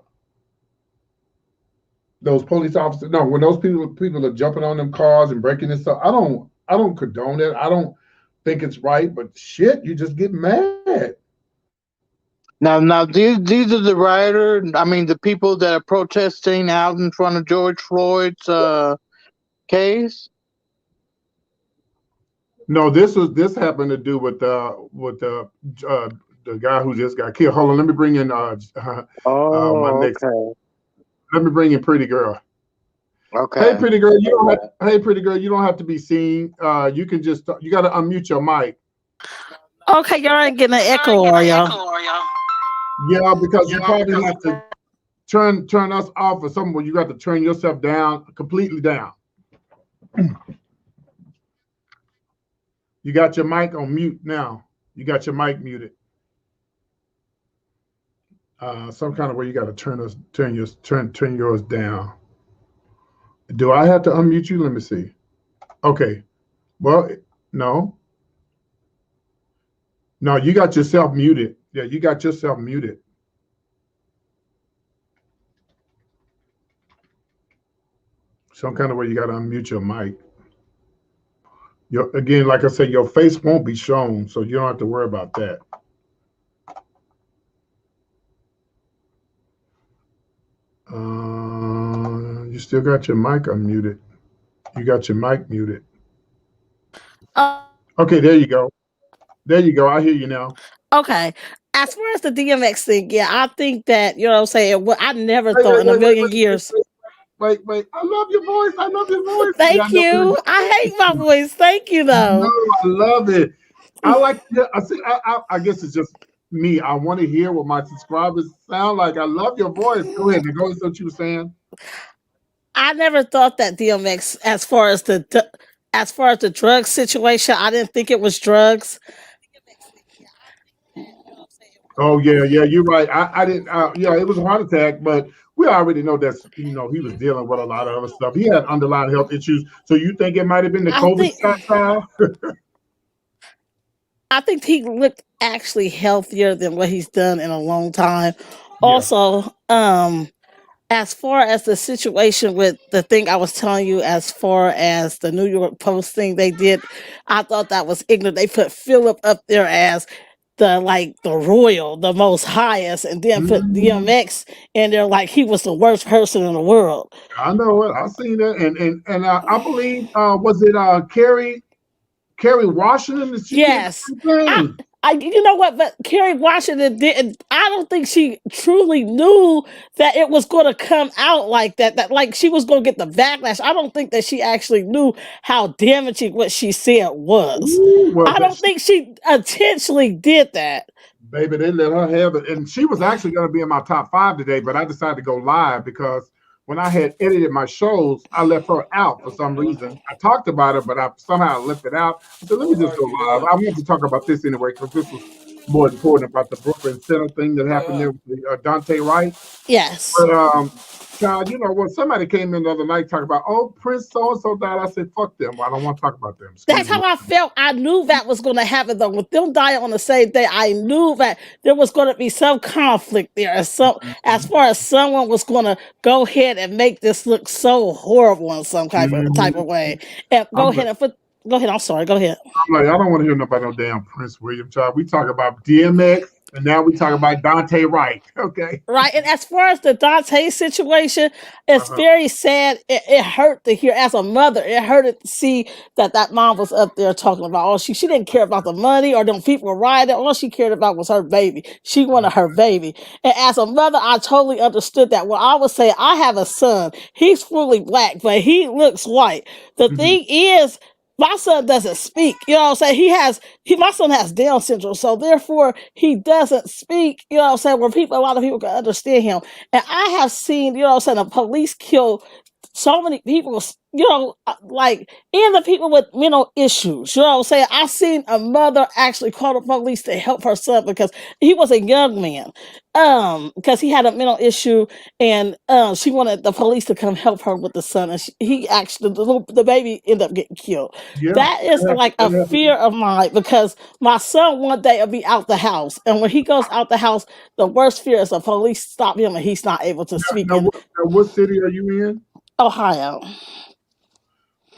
those police officers, no, when those people are jumping on them cars and breaking and stuff, I don't condone it. I don't think it's right, but shit, you just get mad.
Now, these are the rioters. I mean, the people that are protesting out in front of George Floyd's case.
No, this happened to do with the guy who just got killed. Hold on, let me bring in my next.
Okay.
Let me bring in Pretty Girl.
Okay.
Hey, Pretty Girl, you don't have to be seen. You can just, you got to unmute your mic.
Okay, y'all ain't getting an echo, are y'all?
Yeah, because you probably have to turn us off or something where you got to turn yourself down, completely down. You got your mic on mute now. You got your mic muted. Some kind of way you got to turn yours down. Do I have to unmute you? Let me see. Okay. Well, no. No, you got yourself muted. Yeah, you got yourself muted. Some kind of way you got to unmute your mic. Again, like I said, your face won't be shown, so you don't have to worry about that. You still got your mic unmuted. You got your mic muted. Okay, there you go. There you go. I hear you now.
Okay. As far as the DMX thing, yeah, I think that, you know what I'm saying? Well, I never thought in a million years.
Wait. I love your voice. I love your voice.
Thank you. I hate my voice. Thank you, though.
No, I love it. I like. I guess it's just me. I want to hear what my subscribers sound like. I love your voice. Go ahead. Go ahead. What you were saying.
I never thought that DMX, as far as the drug situation, I didn't think it was drugs.
Oh yeah, you're right. I didn't. Yeah, it was a heart attack, but we already know that, you know, he was dealing with a lot of other stuff. He had underlying health issues. So you think it might have been the COVID shot trial?
I think he looked actually healthier than what he's done in a long time. Yeah. Also, as far as the situation with the thing I was telling you, as far as the New York Post thing they did, I thought that was ignorant. They put Philip up there as the royal, the most highest, and then put DMX in there like he was the worst person in the world.
I know it. I seen that, and I believe was it Kerry Washington?
Yes. You know what? But Kerry Washington didn't. I don't think she truly knew that it was going to come out like that. That like she was going to get the backlash. I don't think that she actually knew how damaging what she said was. Ooh, I don't think she intentionally did that.
Baby, they let her have it, and she was actually going to be in my top 5 today, but I decided to go live because when I had edited my shows, I left her out for some reason. I talked about it, but I somehow left it out. So let me just go live. I wanted to talk about this anyway, because this was more important about the Brooklyn Center thing that happened there with Dante Wright.
Yes.
But, child, you know, when somebody came in the other night talking about, oh, Prince so-and-so died, I said, fuck them. I don't want to talk about them.
That's how I felt. I knew that was going to happen, though. With them dying on the same day, I knew that there was going to be some conflict there. As far as someone was going to go ahead and make this look so horrible in some type of way. And go ahead. I'm sorry. Go ahead.
I'm like, I don't want to hear nobody no damn Prince William, child. We talk about DMX. And now we talk about Dante Wright. Okay.
Right. And as far as the Dante situation, it's very sad. It hurt to hear, as a mother, it hurted to see that mom was up there talking about, she didn't care about the money or them people were rioting. All she cared about was her baby. She wanted her baby. And as a mother, I totally understood that. When I would say, I have a son, he's fully black, but he looks white. The thing is, my son doesn't speak. You know what I'm saying? My son has Down syndrome, so therefore he doesn't speak. You know what I'm saying? Where a lot of people can understand him. And I have seen, you know what I'm saying, the police kill so many people, you know, like, and the people with mental issues. You know what I'm saying? I've seen a mother actually call the police to help her son because he was a young man. Because he had a mental issue, and she wanted the police to come help her with the son, and he actually, the baby ended up getting killed.
Yeah,
That is like a fear of mine, because my son one day will be out the house, and when he goes out the house, the worst fear is the police stop him and he's not able to speak.
Now, what city are you in?
Ohio.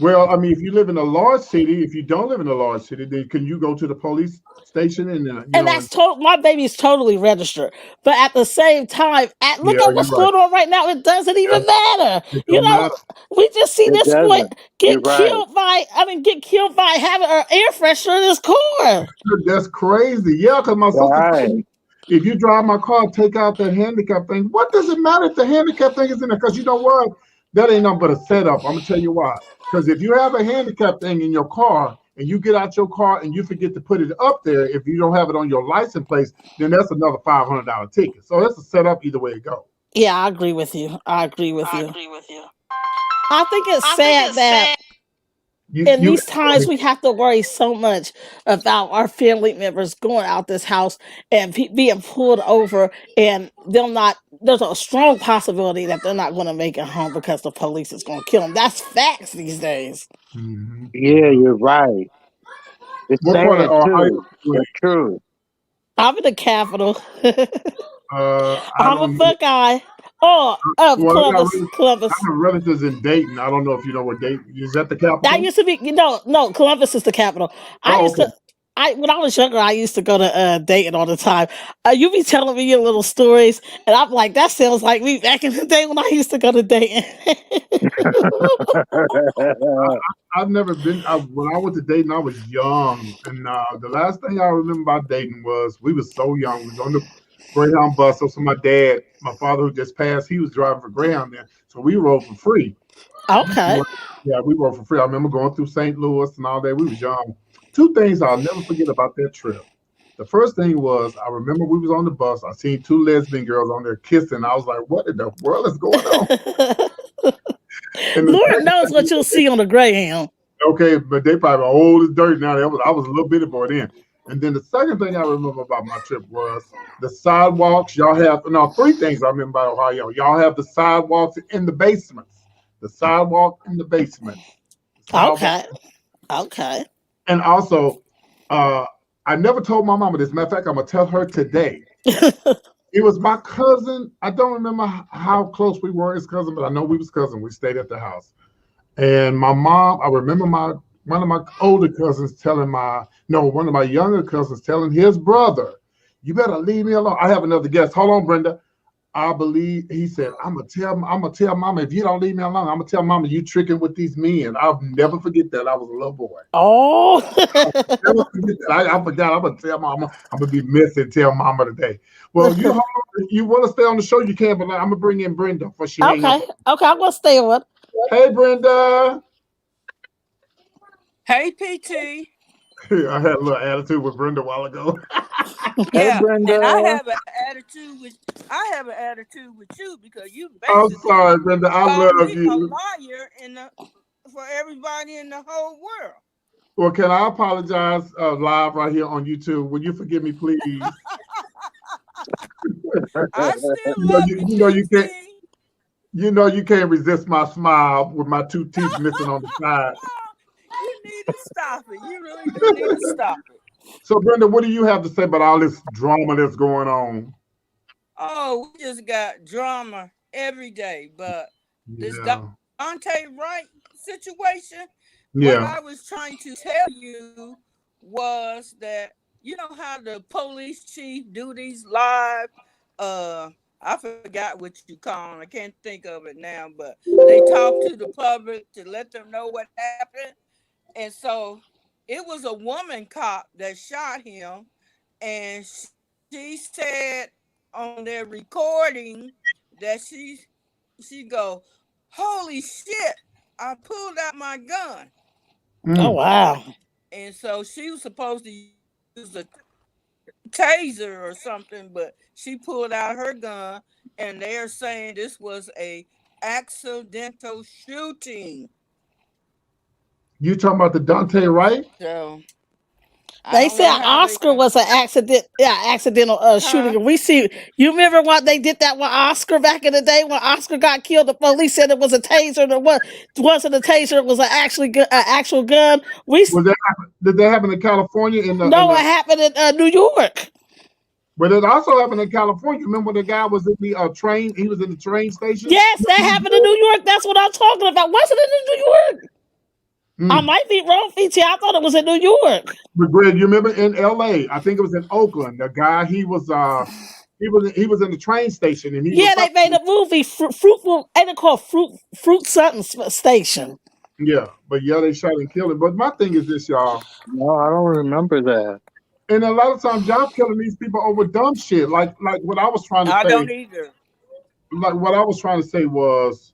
Well, I mean, if you live in a large city, if you don't live in a large city, then can you go to the police station
and that's my baby's totally registered, but at the same time, look at what's going on right now. It doesn't even matter. You know, we just see this boy get killed by having an air freshener in his car.
That's crazy. Yeah, because my sister told me, if you drive my car, take out that handicap thing. What does it matter if the handicap thing is in there? Because you know what? That ain't nothing but a setup. I'm going to tell you why. Because if you have a handicap thing in your car and you get out your car and you forget to put it up there, if you don't have it on your license plate, then that's another $500 ticket. So that's a setup either way it goes.
Yeah, I agree with you. I think it's sad that in these times we have to worry so much about our family members going out this house and being pulled over, and there's a strong possibility that they're not going to make it home because the police is going to kill them. That's facts these days.
Mm-hmm. Yeah, you're right. It's sad too. It's true.
I'm in the capital. I'm a
know.
Buckeye. Columbus.
I have relatives in Dayton. I don't know if you know where Dayton is. That the capital?
That used to be, no, Columbus is the capital. When I was younger, I used to go to Dayton all the time. You be telling me your little stories, and I'm like, that sounds like me back in the day when I used to go to Dayton.
I've never been. When I went to Dayton, I was young, and the last thing I remember about Dayton was we was so young. We was on the Greyhound bus. So my dad, my father who just passed, he was driving for Greyhound then, so we rode for free.
Okay.
Yeah, we rode for free. I remember going through St. Louis and all that. We was young. Two things I'll never forget about that trip. The first thing was, I remember we was on the bus. I seen two lesbian girls on there kissing. I was like, what in the world is going on?
Lord knows what you'll see on the Greyhound.
Okay, but they probably old as dirt now. I was a little bitty boy then. And then the second thing I remember about my trip was the sidewalks. Y'all have, three things I remember about Ohio. Y'all have the sidewalks in the basements. The sidewalk in the basement.
Okay.
And also, I never told my mama this. Matter of fact, I'm going to tell her today. It was my cousin. I don't remember how close we were as cousins, but I know we was cousins. We stayed at the house. And my mom, I remember one of my older cousins one of my younger cousins telling his brother, you better leave me alone. I have another guest. Hold on, Brenda. I believe he said, I'm gonna tell mama, if you don't leave me alone, I'm gonna tell mama you tricking with these men. I'll never forget that. I was a little boy.
Oh,
never forget that. I forgot. I'm gonna tell mama. I'm gonna be missing. Tell mama today. Well, you want to stay on the show? You can, but I'm gonna bring in Brenda for she.
Okay, I'm gonna stay on.
Hey, Brenda.
Hey, PT.
I had a little attitude with Brenda a while ago.
Yeah,
hey, Brenda.
And I have an attitude with you because you basically.
I'm sorry, Brenda. I love you.
A liar for everybody in the whole world.
Well, can I apologize live right here on YouTube? Will you forgive me, please?
I still love you.
You can't. You can't resist my smile with my two teeth missing on the side.
You need to stop it. You really do need to stop it.
So, Brenda, what do you have to say about all this drama that's going on?
Oh, we just got drama every day. But this Dante Wright situation, what I was trying to tell you was that, you know how the police chief do these live, I forgot what you call them. I can't think of it now, but they talk to the public to let them know what happened. And so it was a woman cop that shot him, and she said on their recording that she go, holy shit, I pulled out my gun.
Oh wow!
And so she was supposed to use a taser or something, but she pulled out her gun, and they're saying this was a accidental shooting.
You talking about the Dante Wright?
So
They said Oscar was an accidental shooting. We see. You remember what they did that with Oscar back in the day when Oscar got killed? The police said it was a taser. It wasn't a taser. It was an actual gun.
Did that happen in California? It
happened in New York.
But it also happened in California. Remember the guy was in the train? He was in the train station.
Yes, that happened in New York. That's what I'm talking about. Wasn't it in New York? I might be wrong, Fitzy. I thought it was in New York.
But Greg, you remember in LA? I think it was in Oakland. The guy he was in the train station, and
they made a movie, Fruitful. Ain't it called Fruit something Station?
Yeah, but they shot and killed him. But my thing is this, y'all.
No, I don't remember that.
And a lot of times, y'all killing these people over dumb shit. Like what I was trying to say.
I don't either.
Like what I was trying to say was,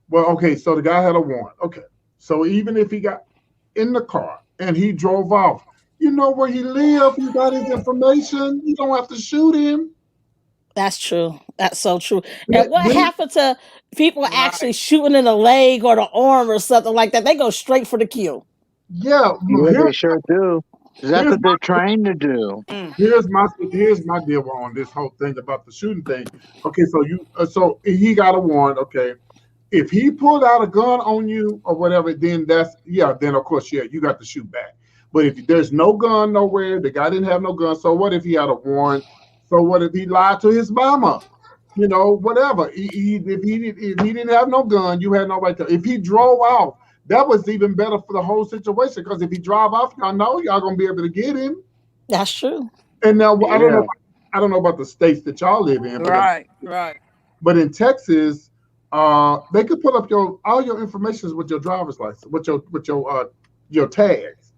well, okay, so the guy had a warrant. Okay. So even if he got in the car and he drove off, you know where he lived, you got his information, you don't have to shoot him.
That's true. That's so true. And what happened to people actually shooting in the leg or the arm or something like that? They go straight for the kill.
Yeah,
they sure do. That's what they're trying to do.
Here's my deal on this whole thing about the shooting thing. Okay, so he got a warrant. Okay. If he pulled out a gun on you or whatever, then then of course, you got to shoot back. But if there's no gun nowhere, the guy didn't have no gun. So what if he had a warrant? So what if he lied to his mama? You know, whatever. If he didn't have no gun, you had no right to. If he drove off, that was even better for the whole situation, because if he drive off, y'all know y'all gonna be able to get him.
That's true.
And now I don't know about the states that y'all live in.
Right.
But in Texas, they could put up all your information with your driver's license, with your tags.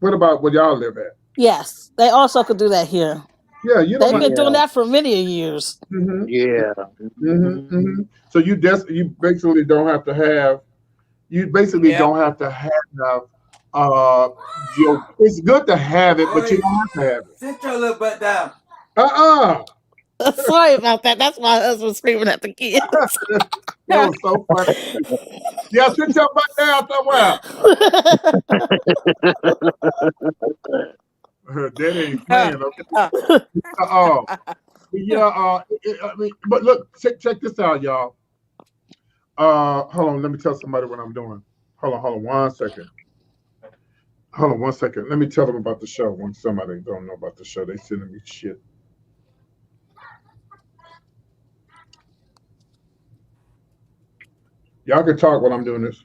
What about where y'all live at?
Yes, they also could do that here.
Yeah,
they've been doing that for many years.
Mm-hmm.
Yeah.
Mm-hmm. So you basically don't have to have. Don't have to have. It's good to have it, but you don't have to have it.
Sit your little butt down.
Sorry about that. That's my husband screaming at the kids.
That was so funny. Yeah, sit your butt down somewhere. That ain't playing, okay? But look, check this out, y'all. Hold on, let me tell somebody what I'm doing. Hold on 1 second. Hold on 1 second. Let me tell them about the show. When somebody don't know about the show, they sending me shit. Y'all can talk while I'm doing this.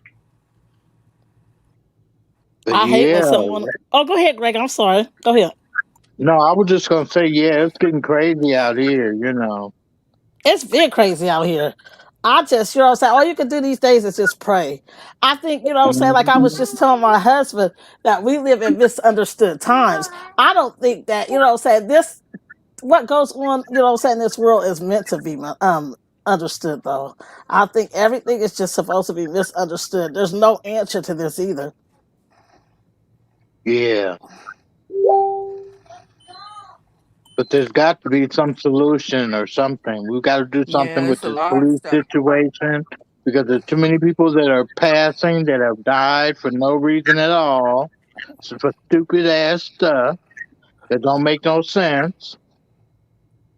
I hate when someone. Oh, go ahead, Greg. I'm sorry. Go ahead.
No, I was just gonna say, it's getting crazy out here. You know,
it's been crazy out here. I just, what I'm saying, all you can do these days is just pray. I think, what I'm saying, like I was just telling my husband that we live in misunderstood times. I don't think that, what I'm saying, what goes on, what I'm saying, in this world is meant to be understood, though. I think everything is just supposed to be misunderstood. There's no answer to this either.
Yeah. But there's got to be some solution or something. We've got to do something with this police situation, because there's too many people that are passing that have died for no reason at all. So for stupid ass stuff that don't make no sense.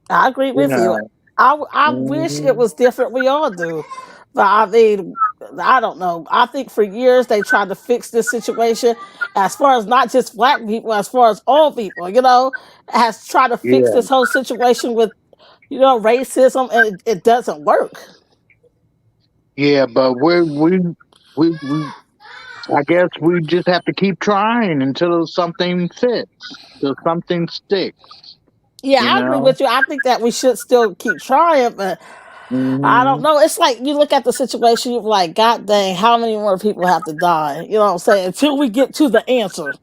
I agree with you. I wish it was different. We all do. But I mean, I don't know. I think for years they tried to fix this situation, as far as not just black people, as far as all people, has tried to fix this whole situation with, racism, and it doesn't work.
Yeah, but I guess we just have to keep trying until something fits, till something sticks.
Yeah, I agree with you. I think that we should still keep trying, but I don't know. It's like you look at the situation, you're like, God dang, how many more people have to die? You know what I'm saying? Until we get to the answer.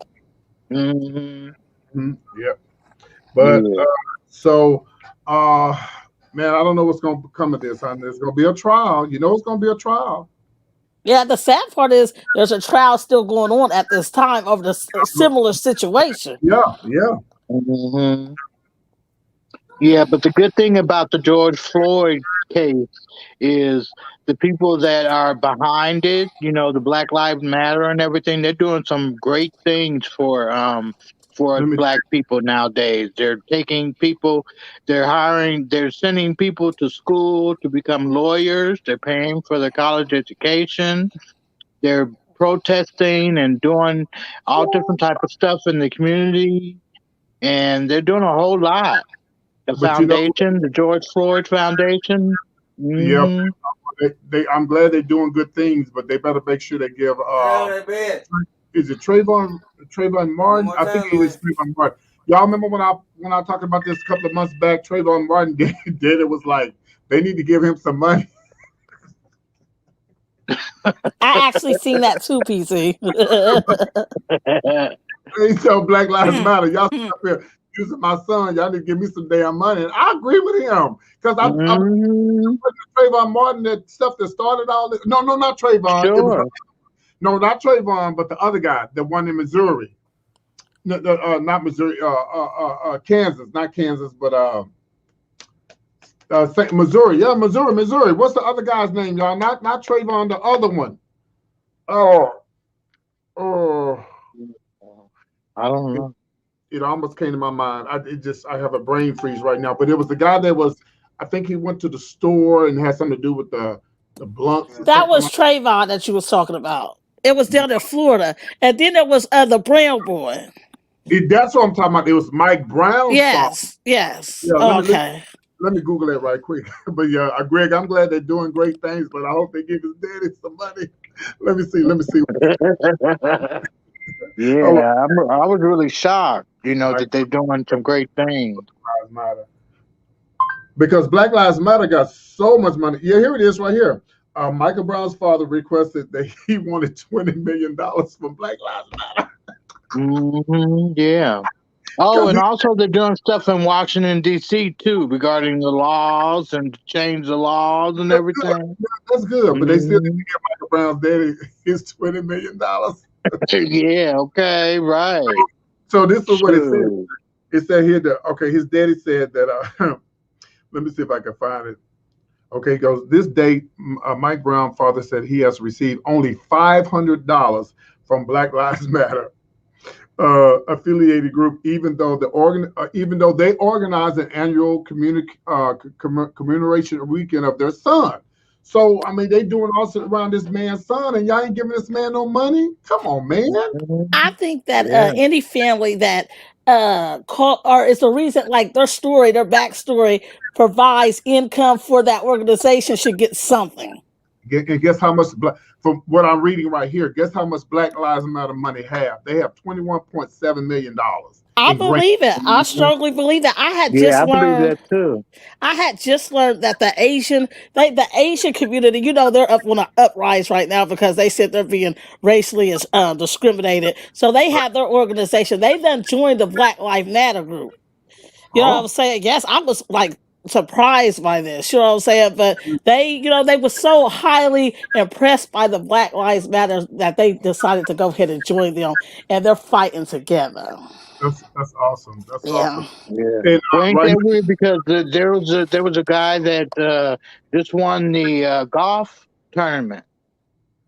Yep. But man, I don't know what's going to come of this. There's going to be a trial. It's going to be a trial.
Yeah, the sad part is there's a trial still going on at this time over the similar situation.
Yeah, yeah.
Mm-hmm. Yeah, but the good thing about the George Floyd case is the people that are behind it, you know, the Black Lives Matter and everything, they're doing some great things for black people nowadays. They're taking people, they're sending people to school to become lawyers, they're paying for their college education, they're protesting and doing all different type of stuff in the community, and they're doing a whole lot. The
But you know,
foundation, the George Floyd Foundation.
yeah,
Mm-hmm.
I'm glad they're doing good things, but they better make sure they give. Is it Trayvon Martin? I think it is Trayvon Martin. Y'all remember when I talked about this a couple of months back? Trayvon Martin did it was like they need to give him some money.
I actually seen that too, PC.
They tell Black Lives Matter, y'all up here using my son, y'all need to give me some damn money. And I agree with him because I Trayvon Martin, that stuff that started all this. No, not Trayvon.
Sure.
No, not Trayvon, but the other guy, the one in Missouri. No, not Missouri, Kansas, not Kansas, but Missouri. Yeah, Missouri. What's the other guy's name, y'all? Not Trayvon, the other one.
I don't know.
It almost came to my mind. I have a brain freeze right now. But it was the guy that was, I think he went to the store and had something to do with the blunts.
That was Trayvon that you was talking about. It was down in Florida. And then there was the Brown boy.
That's what I'm talking about. It was Mike Brown's fault.
Yes.
Yeah,
Okay.
Let me Google it right quick. But yeah, Greg, I'm glad they're doing great things, but I hope they give his daddy some money. Let me see.
Yeah, I was really shocked, you know, that they're doing some great things.
Because Black Lives Matter got so much money. Yeah, here it is right here. Michael Brown's father requested that he wanted $20 million from Black Lives Matter.
Mm-hmm, yeah. Oh, and also they're doing stuff in Washington, D.C. too, regarding the laws and to change the laws and everything.
That's good, but they still need to give Michael Brown's daddy his $20 million.
Yeah, okay, right.
So this is what it said. It said here that, his daddy said that, let me see if I can find it. Okay, it goes, this date, Mike Brown father said he has received only $500 from Black Lives Matter affiliated group, even though they organize an annual commemoration weekend of their son. So, I mean, they doing also around this man's son, and y'all ain't giving this man no money? Come on, man.
I think that any family that or it's a reason, like their backstory provides income for that organization should get something.
And guess how much, from what I'm reading right here, guess how much Black Lives Matter money have? They have $21.7 million.
I believe it. I strongly believe that. I had just learned.
Believe that too.
I had just learned that the Asian community, you know, they're up on an uprise right now because they said they're being racially discriminated. So they have their organization. They done joined the Black Lives Matter group. You know what I'm saying? Yes, I was like surprised by this. You know what I'm saying? But they were so highly impressed by the Black Lives Matter that they decided to go ahead and join them, and they're fighting together.
That's awesome. That's awesome.
Yeah. And, ain't that weird? Because there was a guy that just won the golf tournament.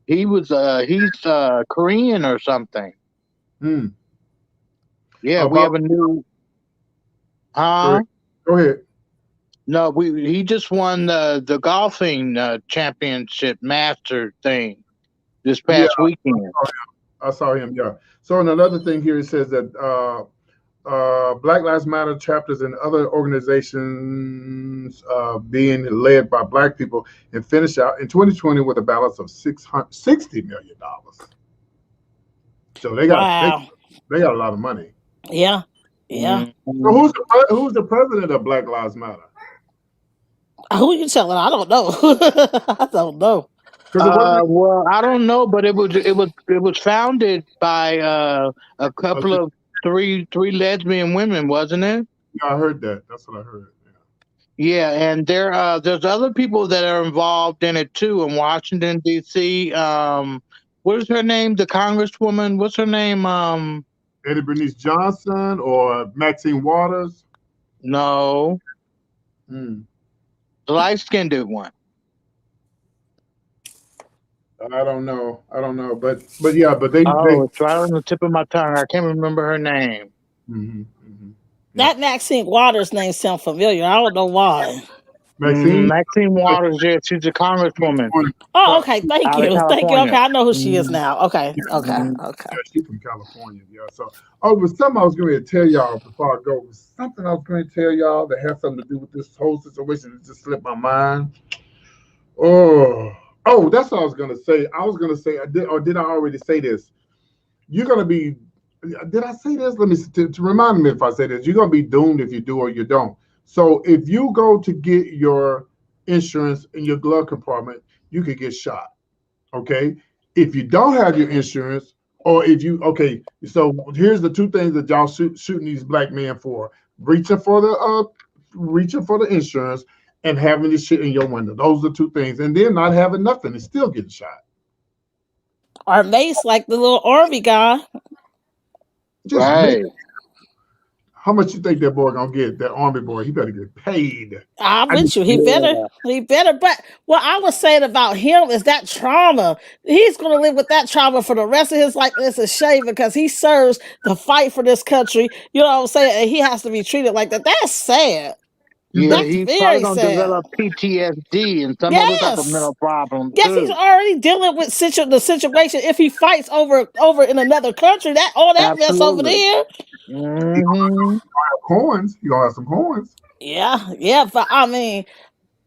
He's Korean or something. Yeah, we have a new.
Go ahead.
No, he just won the golfing championship master thing this past weekend.
I saw him. Yeah. So another thing here, it says that Black Lives Matter chapters and other organizations being led by Black people and finish out in 2020 with a balance of $660 million. So they got they got a lot of money.
Yeah. Yeah.
So who's the president of Black Lives Matter?
Who you telling? I don't know. I don't know.
Well, I don't know, but it was founded by a couple of three lesbian women, wasn't it?
Yeah, I heard that. That's what I heard.
Yeah, and there's other people that are involved in it too in Washington D.C. What is her name? The Congresswoman. What's her name?
Eddie Bernice Johnson or Maxine Waters?
No,
the
light-skinned one.
I don't know, but yeah, but they.
It's right on the tip of my tongue. I can't remember her name.
That Maxine Waters name sounds familiar. I don't know why.
Maxine Waters, yeah, she's a congresswoman.
Oh, okay. Thank you. Okay, I know who she is now. Okay.
Yeah, she's from California. Yeah. So, but something I was going to tell y'all before I go. Was something I was going to tell y'all that has something to do with this whole situation that just slipped my mind. Oh, that's what I was going to say. I was going to say, did I already say this? You're going to be. Did I say this? Let me to remind me if I say this. You're going to be doomed if you do or you don't. So if you go to get your insurance in your glove compartment, you could get shot. Okay. If you don't have your insurance, or if you so here's the two things that y'all shooting these black men for: reaching for the insurance and having this shit in your window. Those are the two things, and then not having nothing and still getting shot.
Or mace like the little army guy.
Just right. How much you think that boy gonna get? That army boy, he better get paid.
I'm with you. He better. But what I was saying about him is that trauma. He's gonna live with that trauma for the rest of his life. It's a shame because he serves to fight for this country. You know what I'm saying? And he has to be treated like that. That's sad.
Yeah, he's probably gonna develop PTSD and some other type of mental problem.
Yes, he's already dealing with the situation. If he fights over in another country, that mess over there.
He gonna have coins. He gonna have some coins.
Yeah, but I mean,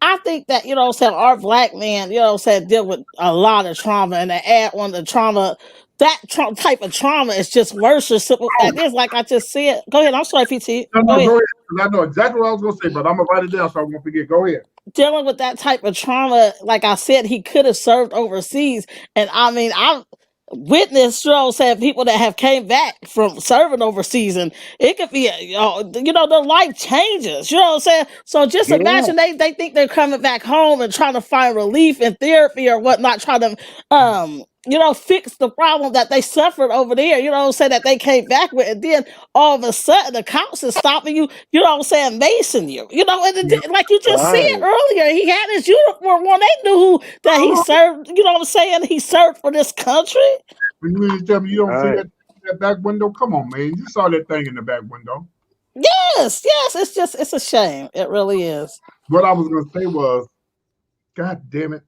I think that our black man, deal with a lot of trauma, and to add on the trauma, that type of trauma is just worse or simple. It's like I just said. Go ahead. I'm sorry, PT.
No, go ahead. I know exactly what I was gonna say, but I'm gonna write it down so I won't forget. Go ahead.
Dealing with that type of trauma, like I said, he could have served overseas, and I mean, I've witnessed, people that have came back from serving overseas, and it could be, their life changes. You know what I'm saying? So just imagine they think they're coming back home and trying to find relief in therapy or whatnot, trying to fix the problem that they suffered over there, that they came back with, and then all of a sudden the cops is stopping you, macing you, and like you just said earlier, he had his uniform on. They knew that he served, he served for this country.
When you tell me you don't see that back window, come on, man. You saw that thing in the back window.
Yes, it's a shame. It really is.
What I was gonna say was, God damn it.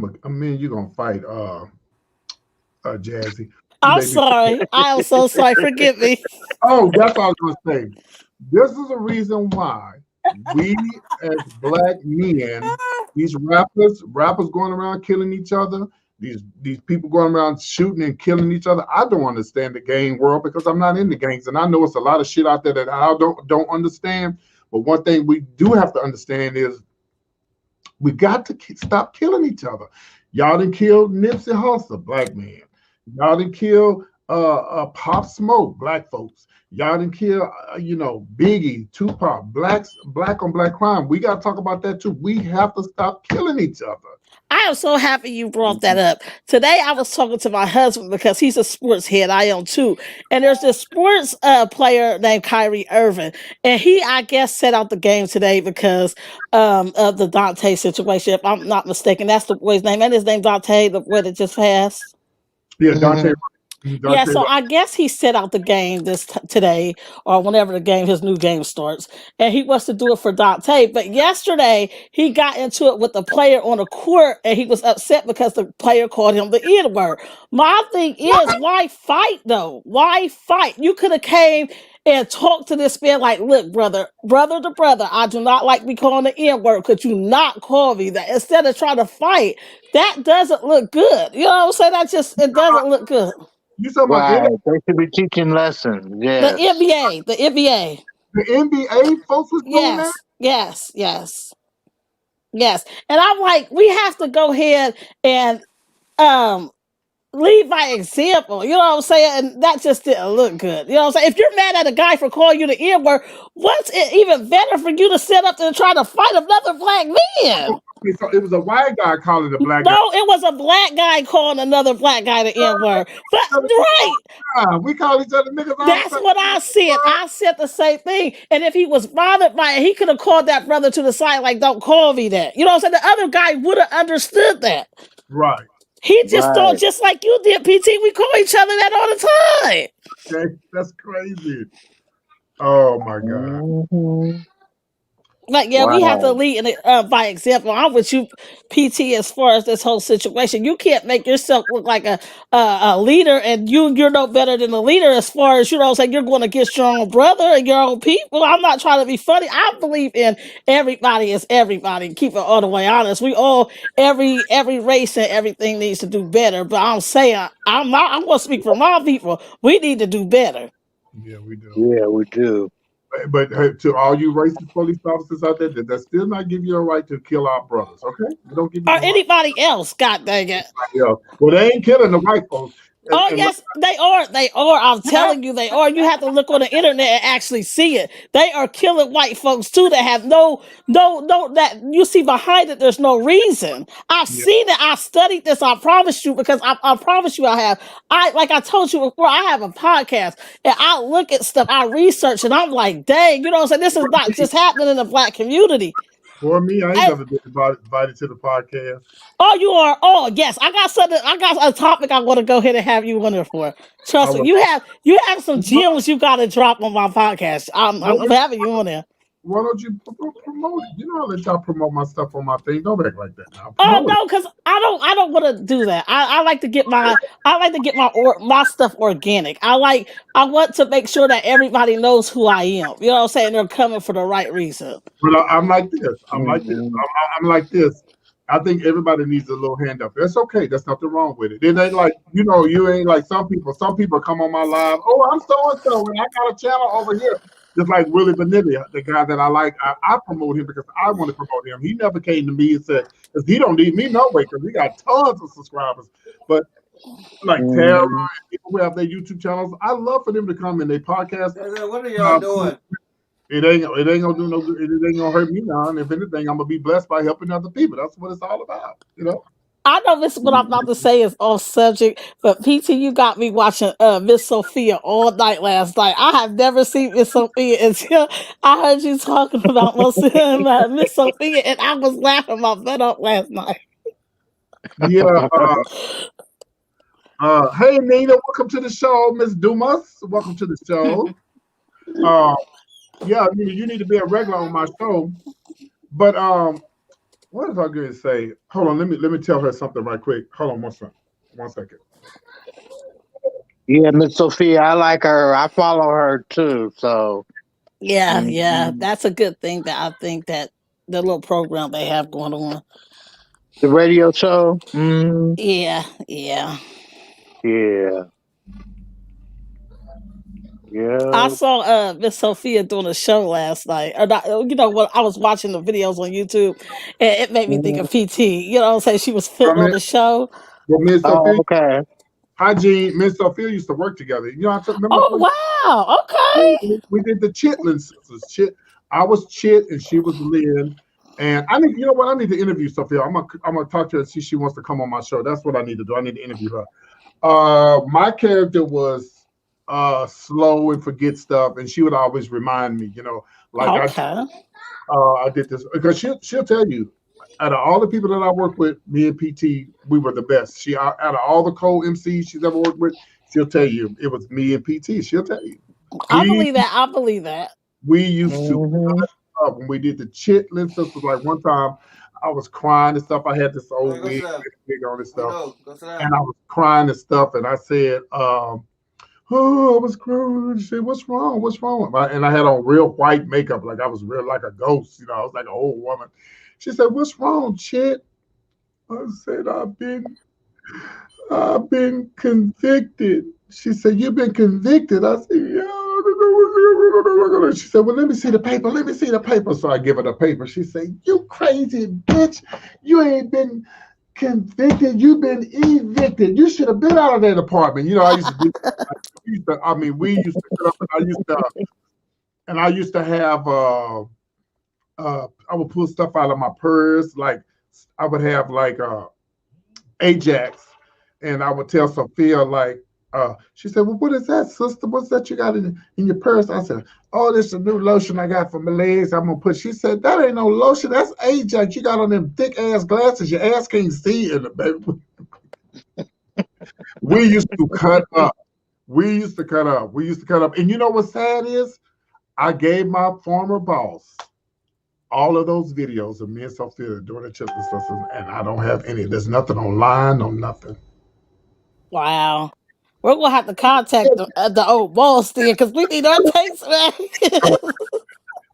You're gonna fight Jazzy.
I'm sorry. I am so sorry. Forgive me.
Oh, that's what I was gonna say. This is the reason why we as black men, these rappers going around killing each other, these people going around shooting and killing each other. I don't understand the gang world because I'm not in the gangs, and I know it's a lot of shit out there that I don't understand. But one thing we do have to understand is we got to stop killing each other. Y'all done killed Nipsey Hussle, black man. Y'all done killed Pop Smoke, black folks. Y'all done killed Biggie, Tupac, black on black crime. We got to talk about that too. We have to stop killing each other.
I am so happy you brought that up. Today I was talking to my husband because he's a sports head. I am too. And there's this sports player named Kyrie Irving. And he, I guess, set out the game today because of the Dante situation. If I'm not mistaken, that's the boy's name. And his name Dante, the boy that just passed.
Yeah, Dante.
Yeah, so I guess he set out the game today or whenever his new game starts, and he wants to do it for Dante. But yesterday he got into it with the player on the court, and he was upset because the player called him the N-word. My thing is, why fight though? Why fight? You could have came and talked to this man like, look, brother to brother, I do not like me calling the N-word. Could you not call me that? Instead of trying to fight, that doesn't look good. You know what I'm saying? It doesn't look good.
You talking about
they should be teaching lessons. Yes.
The NBA.
The NBA folks was doing that?
Yes. And I'm like, we have to go ahead and lead by example. You know what I'm saying? And that just didn't look good. You know what I'm saying? If you're mad at a guy for calling you the N-word, what's it even better for you to sit up there and try to fight another black man?
So it was a white guy calling the black guy.
No, it was a black guy calling another black guy the N-word. But right.
We call each other niggas.
That's what I said. I said the same thing. And if he was bothered by it, he could have called that brother to the side, like, don't call me that. You know what I'm saying? The other guy would have understood that.
Right.
He just thought, just like you did, PT, we call each other that all the time.
Okay, that's crazy. Oh my God.
Mm-hmm.
Like, yeah, we have to lead by example. I'm with you, PT, as far as this whole situation. You can't make yourself look like a leader, and you're no better than a leader as far as, you know, like you're going against your own brother and your own people. I'm not trying to be funny. I believe in everybody is everybody. Keep it all the way honest. We all, every race and everything needs to do better. But I'm saying, I'm going to speak for my people. We need to do better.
Yeah, we do.
Yeah, we do.
But to all you racist police officers out there, that still not give you a right to kill our brothers, okay? They don't give you
or anybody else, god dang it.
Yeah. Well, they ain't killing the white folks.
Oh, yes, they are. They are. I'm telling you, they are. You have to look on the internet and actually see it. They are killing white folks too that have no, that you see behind it, there's no reason. I've seen it. I studied this. I promise you, because I promise you I have. Like I told you before, I have a podcast and I look at stuff, I research, and I'm like, dang, you know what I'm saying? This is not just happening in the black community.
For me, I ain't never been invited to the podcast.
Oh, you are. Oh, yes. I got something. I got a topic I want to go ahead and have you on there for. Trust me, you have some gems you got to drop on my podcast. I'm having you on there.
Why don't you promote it? You know, I'll let y'all promote my stuff on my thing. Don't act like that now.
Oh no, because I don't want to do that. I like to get my stuff organic. I want to make sure that everybody knows who I am. You know what I'm saying? They're coming for the right reason.
But I'm like this. I'm like this. I think everybody needs a little hand up. That's okay. That's nothing wrong with it. It ain't like, you know, you ain't like some people. Some people come on my live. Oh, I'm so and so, and I got a channel over here. Just like Willie Vanilli, the guy that I like, I promote him because I want to promote him. He never came to me and said, because he don't need me no way, because we got tons of subscribers. But like Tara and people who have their YouTube channels, I love for them to come in their podcast.
What are y'all doing?
It ain't gonna do no good. It ain't gonna hurt me now. And if anything, I'm gonna be blessed by helping other people. That's what it's all about, you know.
I know this is what I'm about to say is off subject, but PT, you got me watching Miss Sophia all night last night. I have never seen Miss Sophia until I heard you talking about Miss Sophia, and I was laughing my butt up last night.
Yeah. Hey Nina, welcome to the show. Miss Dumas, welcome to the show. Yeah, you need to be a regular on my show. But what was I going to say? Hold on, let me tell her something right quick. Hold on one second.
Yeah, Miss Sophia, I like her. I follow her too. So
yeah, that's a good thing. That I think that the little program they have going on,
the radio show.
Yeah. I saw Miss Sophia doing a show last night. You know what? I was watching the videos on YouTube, and it made me think of PT. You know what I'm saying? She was putting on the show.
Well, Miss Sophia,
okay.
Hi, Gene. Miss Sophia used to work together. You know, I remember.
Oh wow! Okay.
We did the Chitlin sisters. I was Chit and she was Lynn. And I need, you know what? I need to interview Sophia. I'm gonna talk to her and see if she wants to come on my show. That's what I need to do. I need to interview her. My character was slow and forget stuff, and she would always remind me, you know, like I did this because she'll tell you, out of all the people that I worked with, me and PT, we were the best. She out of all the co-MCs she's ever worked with, she'll tell you it was me and PT. She'll tell you.
I believe that.
We used to when we did the Chitlin sisters. Like one time, I was crying and stuff. I had this old wig on and stuff, and I was crying and stuff. And I said, "Oh, I was crying." She said, "What's wrong? What's wrong?" And I had on real white makeup, like I was real like a ghost. You know, I was like an old woman. She said, "What's wrong, Chit?" I said, "I've been convicted." She said, "You've been convicted?" I said, "Yeah." She said, "Well, let me see the paper. Let me see the paper." So I give her the paper. She said, "You crazy bitch. You ain't been convicted. You've been evicted. You should have been out of that apartment. You know, I used to do. We used to. I used to have. I would pull stuff out of my purse. Like I would have like Ajax, and I would tell Sophia like. She said, "Well, what is that, sister? What's that you got in your purse?" I said, "Oh, this is a new lotion I got for my legs. I'm gonna put." She said, "That ain't no lotion. That's Ajax. You got on them thick ass glasses. Your ass can't see in it, baby." We used to cut up. And you know what's sad is, I gave my former boss all of those videos of me and Sophia doing the chitlin sisters, and I don't have any. There's nothing online, no nothing.
Wow. We're gonna have to contact the old boss then, because we need our tapes back.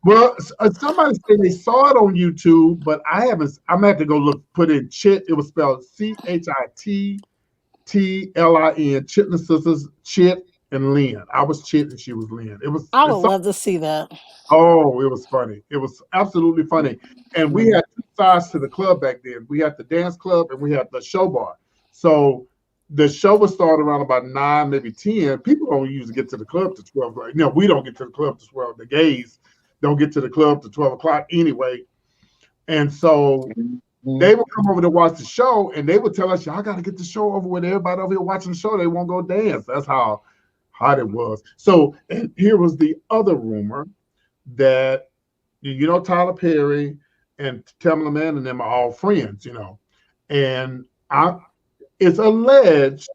Well, somebody said they saw it on YouTube, but I haven't. I'm gonna have to go look. Put in Chit. It was spelled CHITTLIN. Chitlin sisters, Chit and Lynn. I was Chit and she was Lynn. It was.
I would love to see that.
Oh, it was funny. It was absolutely funny. And we had two sides to the club back then. We had the dance club and we had the show bar. So the show would start around about 9, maybe 10. People don't usually get to the club to 12. Like, no, we don't get to the club to 12. The gays don't get to the club to 12 o'clock anyway. And so they would come over to watch the show and they would tell us, "Y'all got to get the show over with. Everybody over here watching the show, they won't go dance." That's how hot it was. So, and here was the other rumor that, you know, Tyler Perry and Tamela Mann and them are all friends, you know. And it's alleged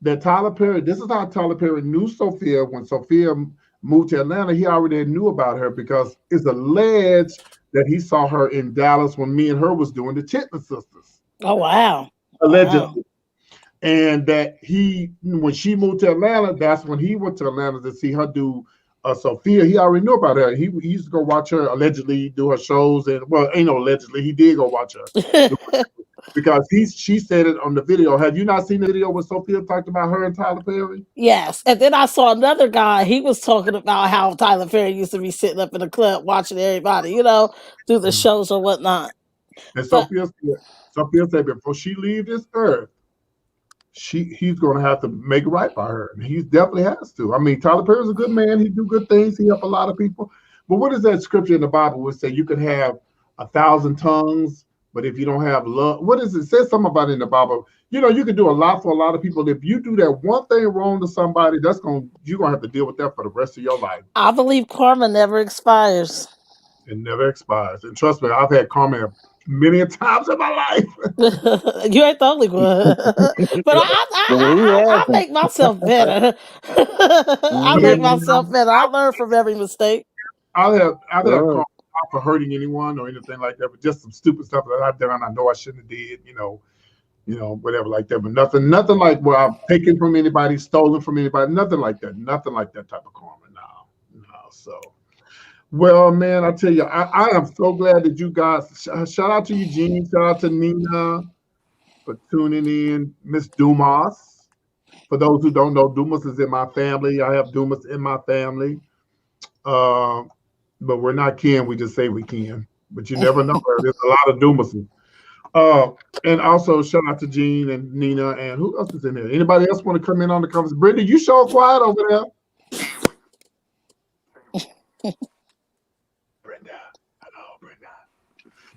that Tyler Perry, this is how Tyler Perry knew Sophia. When Sophia moved to Atlanta, he already knew about her because it's alleged that he saw her in Dallas when me and her was doing the Chitlin Sisters.
Oh, wow.
Allegedly.
Wow.
And that when she moved to Atlanta, that's when he went to Atlanta to see her do Sophia. He already knew about her. He used to go watch her allegedly do her shows. And well, ain't no allegedly, he did go watch her. Because she said it on the video. Have you not seen the video where Sophia talked about her and Tyler Perry?
Yes. And then I saw another guy. He was talking about how Tyler Perry used to be sitting up in the club watching everybody, you know, do the shows or whatnot.
And Sophia said before she leaves this earth, he's going to have to make it right by her. And he definitely has to. I mean, Tyler Perry's a good man. He do good things. He help a lot of people. But what is that scripture in the Bible where it say you could have 1,000 tongues, but if you don't have love, what is it? It says something about it in the Bible. You know, you can do a lot for a lot of people. If you do that one thing wrong to somebody, you're going to have to deal with that for the rest of your life.
I believe karma never expires.
It never expires. And trust me, I've had karma many a times in my life.
You ain't the only one. But I make myself better. I make myself better. I learn from every mistake.
I've had karma not for hurting anyone or anything like that, but just some stupid stuff that I've done I know I shouldn't have did, you know, whatever like that. But nothing like where I've taken from anybody, stolen from anybody, nothing like that. Nothing like that type of karma. No. So, well, man, I tell you, I am so glad that you guys, shout out to Eugene, shout out to Nina for tuning in, Miss Dumas. For those who don't know, Dumas is in my family. I have Dumas in my family. But we're not kin, we just say we can. But you never know. There's a lot of Dumases. And also shout out to Jean and Nina and who else is in there? Anybody else want to come in on the conversation? Brittany, you so quiet over there. Brenda.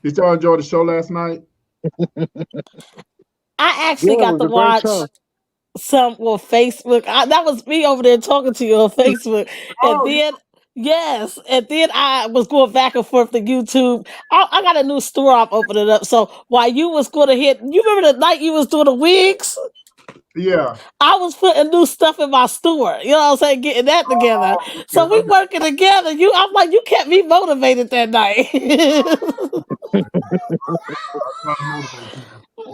Did y'all enjoy the show last night?
I actually got to watch some on Facebook. That was me over there talking to you on Facebook. And then yes, and then I was going back and forth to YouTube. I got a new store I'm opening up. So while you was going to hit, you remember the night you was doing the wigs?
Yeah.
I was putting new stuff in my store. You know what I'm saying? Getting that together. So we working together. I'm like, you kept me motivated that night.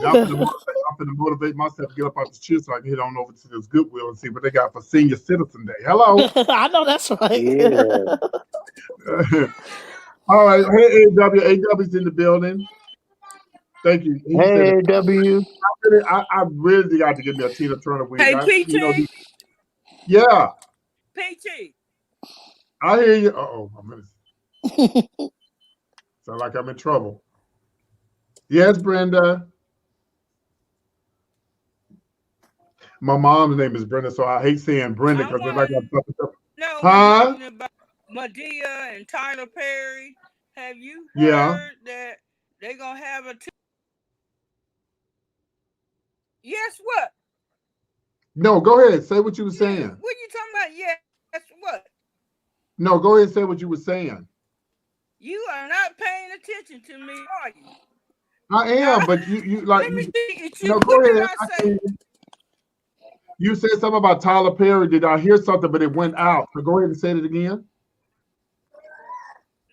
I'm going to motivate myself to get up out the chair so I can hit on over to this Goodwill and see what they got for Senior Citizen Day. Hello.
I know that's right.
Yeah. All right. Hey, AW's in the building. Thank you.
Hey, AW.
I really got to get me a Tina Turner wig.
Hey, PT.
Yeah.
PT.
I hear you. Uh-oh. Sound like I'm in trouble. Yes, Brenda. My mom's name is Brenda, so I hate saying Brenda because it's like
no,
huh?
About Medea and Tyler Perry. Have you
heard
that they're gonna have a? Yes, what?
No, go ahead. Say what you were saying.
What are you talking about? Yes, what?
No, go ahead and say what you were saying.
You are not paying attention to me, are you?
I am, but you like.
Let me see.
No, go ahead. You said something about Tyler Perry. Did I hear something, but it went out? So go ahead and say it again.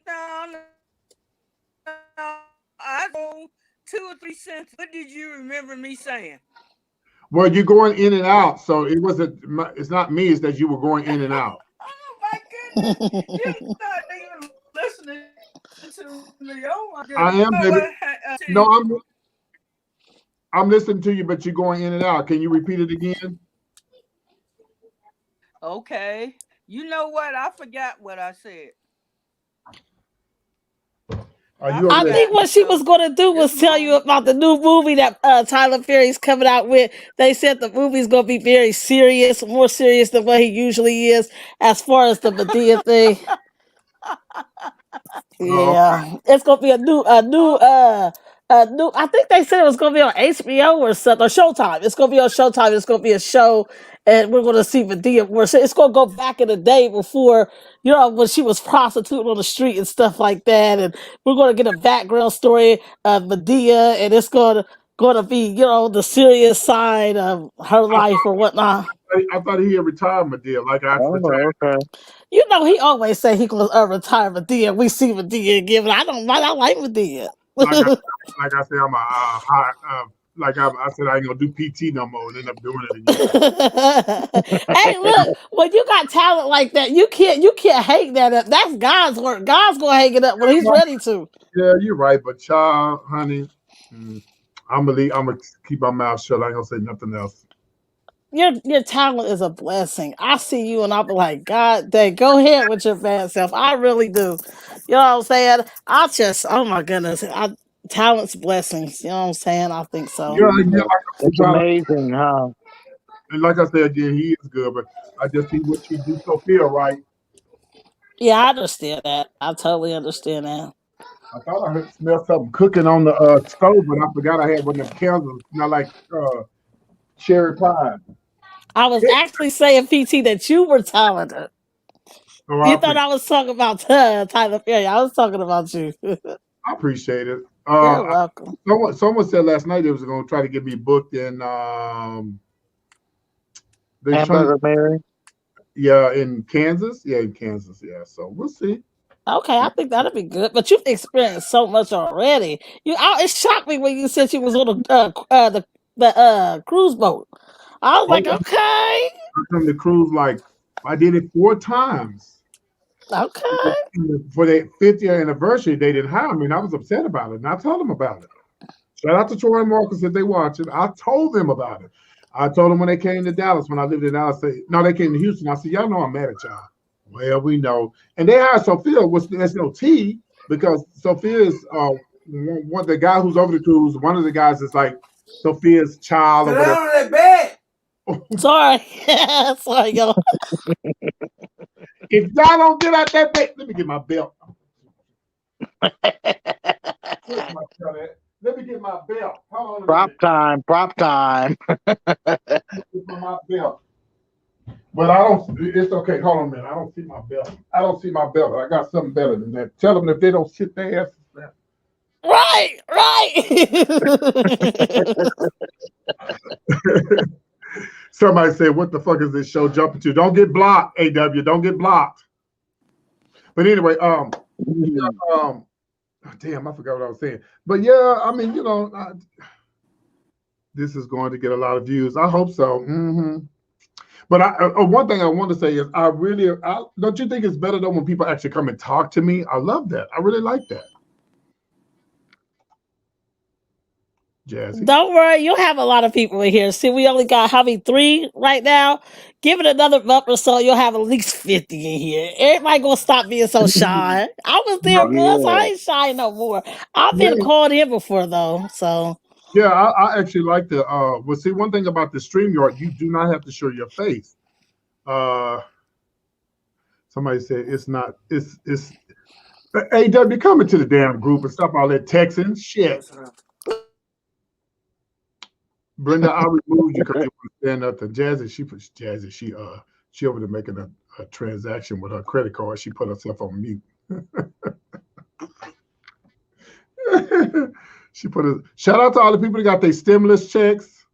No. I go 2 or 3 cents. What did you remember me saying?
Well, you're going in and out, so it wasn't. It's not me. It's that you were going in and out.
Oh my goodness! You're not even listening to me. Oh my goodness!
I am, baby. No, I'm listening to you, but you're going in and out. Can you repeat it again?
Okay. You know what? I forgot what I said.
I think what she was going to do was tell you about the new movie that Tyler Perry's coming out with. They said the movie's going to be very serious, more serious than what he usually is, as far as the Medea thing. Yeah, it's going to be a new. I think they said it was going to be on HBO or something, or Showtime. It's going to be on Showtime. It's going to be a show, and we're going to see Medea more. So it's going to go back in the day before, when she was prostituting on the street and stuff like that. And we're going to get a background story of Medea, and it's going to be, the serious side of her life or whatnot.
I thought he had retired Medea, like I retired.
Okay.
He always say he going to retire Medea. We see Medea again, but I like Medea.
Like I said, I'm I said I ain't gonna do PT no more, and end up doing it
again. Hey, look, when you got talent like that, you can't hang that up. That's God's work. God's gonna hang it up when He's ready to.
Yeah, you're right, but child, honey, I'm gonna keep my mouth shut. I ain't gonna say nothing else.
Your talent is a blessing. I see you and I'll be like, God dang, go ahead with your bad self. I really do. You know what I'm saying? Oh my goodness. Talent's blessings. You know what I'm saying? I think so.
It's amazing, huh?
And like I said again, he is good, but I just see what you do, Sophia, right?
Yeah, I understand that. I totally understand that.
I thought I smelled something cooking on the stove, but I forgot I had one of the candles. Smell like cherry pie.
I was actually saying, PT, that you were talented. Oh, you thought I was talking about Tyler Perry. I was talking about you.
I appreciate it.
You're welcome.
Someone said last night they was going to try to get me booked in.
Mary?
Yeah, in Kansas. Yeah, in Kansas. Yeah, so we'll see.
Okay, I think that'll be good. But you've experienced so much already. It shocked me when you said you was on the cruise boat. I was like, okay.
I come to cruise I did it 4 times.
Okay.
For their 50th anniversary, they didn't hire me, and I was upset about it. And I told them about it. Shout out to Troy and Marcus if they watch it. I told them about it. I told them when they came to Dallas, when I lived in Dallas, they came to Houston. I said, y'all know I'm mad at y'all. Well, we know. And they hired Sophia, which there's no T, because Sophia is one the guy who's over the cruise. One of the guys is like Sophia's child.
Sit down on that bed.
Sorry. Sorry, y'all.
If y'all don't get out that bed, let me get my belt. Let me get my belt. Hold on
prop time.
My belt. But I don't. It's okay. Hold on a minute. I don't see my belt. I got something better than that. Tell them if they don't sit their asses down.
Right.
Somebody said, "What the fuck is this show jumping to?" Don't get blocked, AW. Don't get blocked. But anyway, damn, I forgot what I was saying. But yeah, I mean, this is going to get a lot of views. I hope so. But one thing I want to say is, don't you think it's better though when people actually come and talk to me? I love that. I really like that. Jazzy.
Don't worry, you'll have a lot of people in here. See, we only got 3 right now. Give it another month or so, you'll have at least 50 in here. Everybody gonna stop being so shy. I was there once, I ain't shy no more. I've been called in before though, so.
Yeah, I actually like the well, see, one thing about the StreamYard, you do not have to show your face. Somebody said it's not, it's AW coming to the damn group and stop all that texting. Shit. Brenda, I removed you because you want to stand up to Jazzy. She over there making a transaction with her credit card. She put herself on mute. She put a shout out to all the people that got their stimulus checks.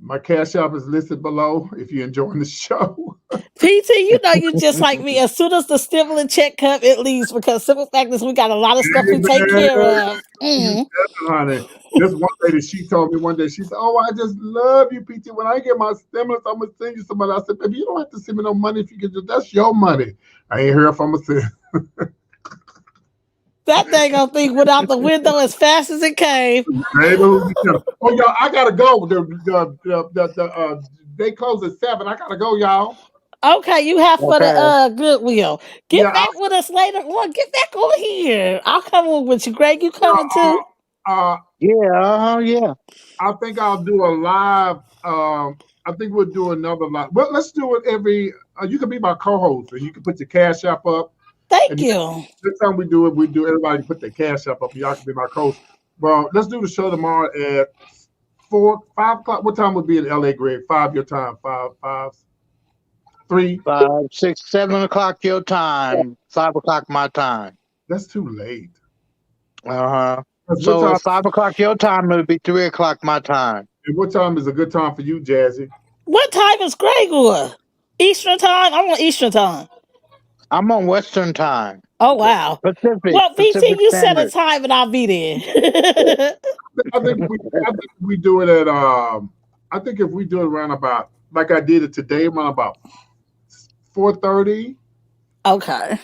My cash app is listed below if you're enjoying the show.
PT, you know you just like me. As soon as the stimulus check come, it leaves because simple fact is we got a lot of stuff we take care of.
Honey, this one lady, she told me one day, she said, "Oh, I just love you, PT. When I get my stimulus, I'm gonna send you some money." I said, "Baby, you don't have to send me no money if you get that's your money." I ain't heard if I'm gonna send.
That dang old thing went out the window as fast as it came.
Oh, y'all, I gotta go. They close at 7. I gotta go, y'all.
Okay, you have for the Goodwill. Get back with us later on. Get back over here. I'll come on with you, Greg. You coming too?
Yeah.
I think I'll do a live. I think we'll do another live. Well, let's do it every. You can be my co-host, and you can put your cash app up.
Thank you.
Next time we do it, everybody put their cash app up. Y'all can be my coach. Well, let's do the show tomorrow at 5 o'clock. What time would be in LA, Greg? 5 your time. 3,
5, 6, 7 o'clock your time. 5 o'clock my time.
That's too late.
So 5 o'clock your time, it would be 3 o'clock my time.
And what time is a good time for you, Jazzy?
What time is Greg on? Eastern time? I'm on Eastern time.
I'm on Western time.
Oh, wow.
Pacific.
Well,
Pacific
VT, you set
Standard.
a time and I'll be there.
I think we do it at I think if we do it around about like I did it today, around about 4:30.
Okay.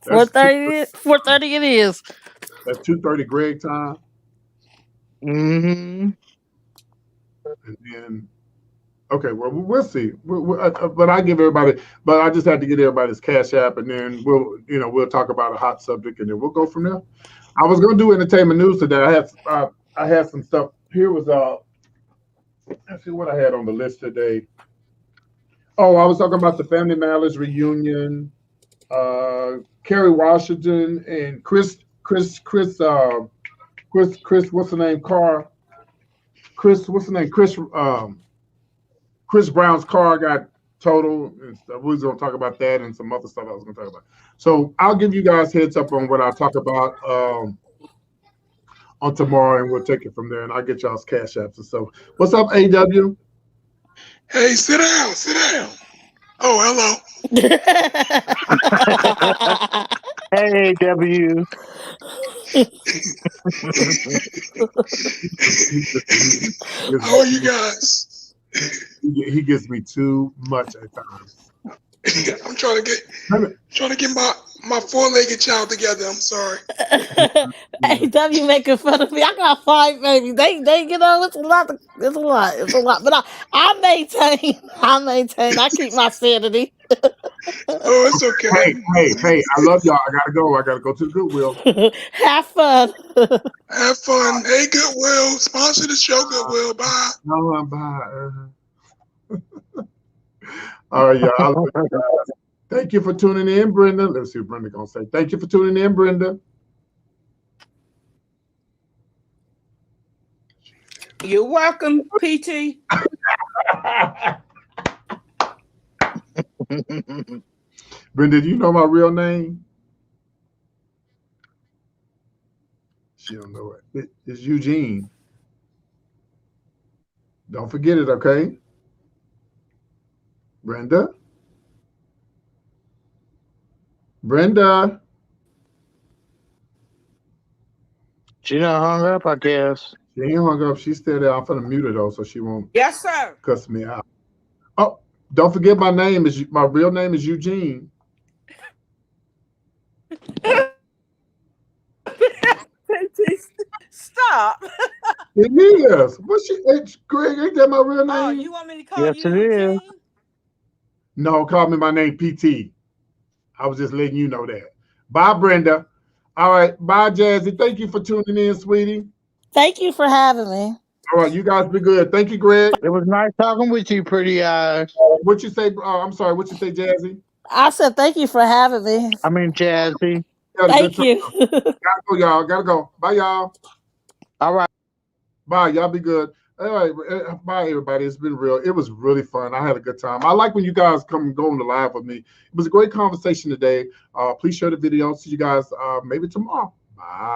4:30 it is.
That's 2:30 Greg time.
Mm-hmm.
And then okay, well we'll see. But I give everybody. But I just had to get everybody's cash app, and then we'll talk about a hot subject, and then we'll go from there. I was going to do entertainment news today. I had some stuff. Here was let's see what I had on the list today. Oh, I was talking about the Family Matters reunion. Kerry Washington and Chris. What's the name? Chris Brown's car got totaled. And stuff. We was going to talk about that and some other stuff I was going to talk about. So I'll give you guys heads up on what I'll talk about on tomorrow, and we'll take it from there. And I'll get y'all's cash apps and stuff. What's up, AW?
Hey, sit down. Oh, hello.
Hey, AW.
How are you guys?
He gives me too much at times.
I'm trying to get my 4-legged child together. I'm sorry.
AW making fun of me. I got 5 babies. They it's a lot. But I maintain. I keep my sanity.
Oh, it's okay.
Hey, I love y'all. I gotta go. I gotta go to the Goodwill.
Have fun.
Have fun. Hey, Goodwill. Sponsor the show, Goodwill. Bye.
No, bye. All right, y'all. Thank you for tuning in, Brenda. Let's see what Brenda gonna say. Thank you for tuning in, Brenda.
You're welcome, PT.
Brenda, do you know my real name? She don't know it. It's Eugene. Don't forget it, okay? Brenda?
She done hung up, I guess.
She ain't hung up. She's still there. I'm finna mute her though, so she won't
Yes, sir.
cuss me out. Oh, don't forget my real name is Eugene.
Stop.
It is. It's Greg, ain't that my real name?
Oh, you want me to call
Yes,
you
it is.
Eugene?
No, call me my name PT. I was just letting you know that. Bye, Brenda. All right. Bye, Jazzy. Thank you for tuning in, sweetie.
Thank you for having me.
All right, you guys be good. Thank you, Greg.
It was nice talking with you, pretty eyes.
What you say? I'm sorry. What you say, Jazzy?
I said thank you for having me.
I mean, Jazzy.
Thank you.
Gotta go, y'all. Gotta go. Bye, y'all.
All right.
Bye. Y'all be good. All right. Bye, everybody. It's been real. It was really fun. I had a good time. I like when you guys come and go on the live with me. It was a great conversation today. Please share the video. See you guys maybe tomorrow. Bye.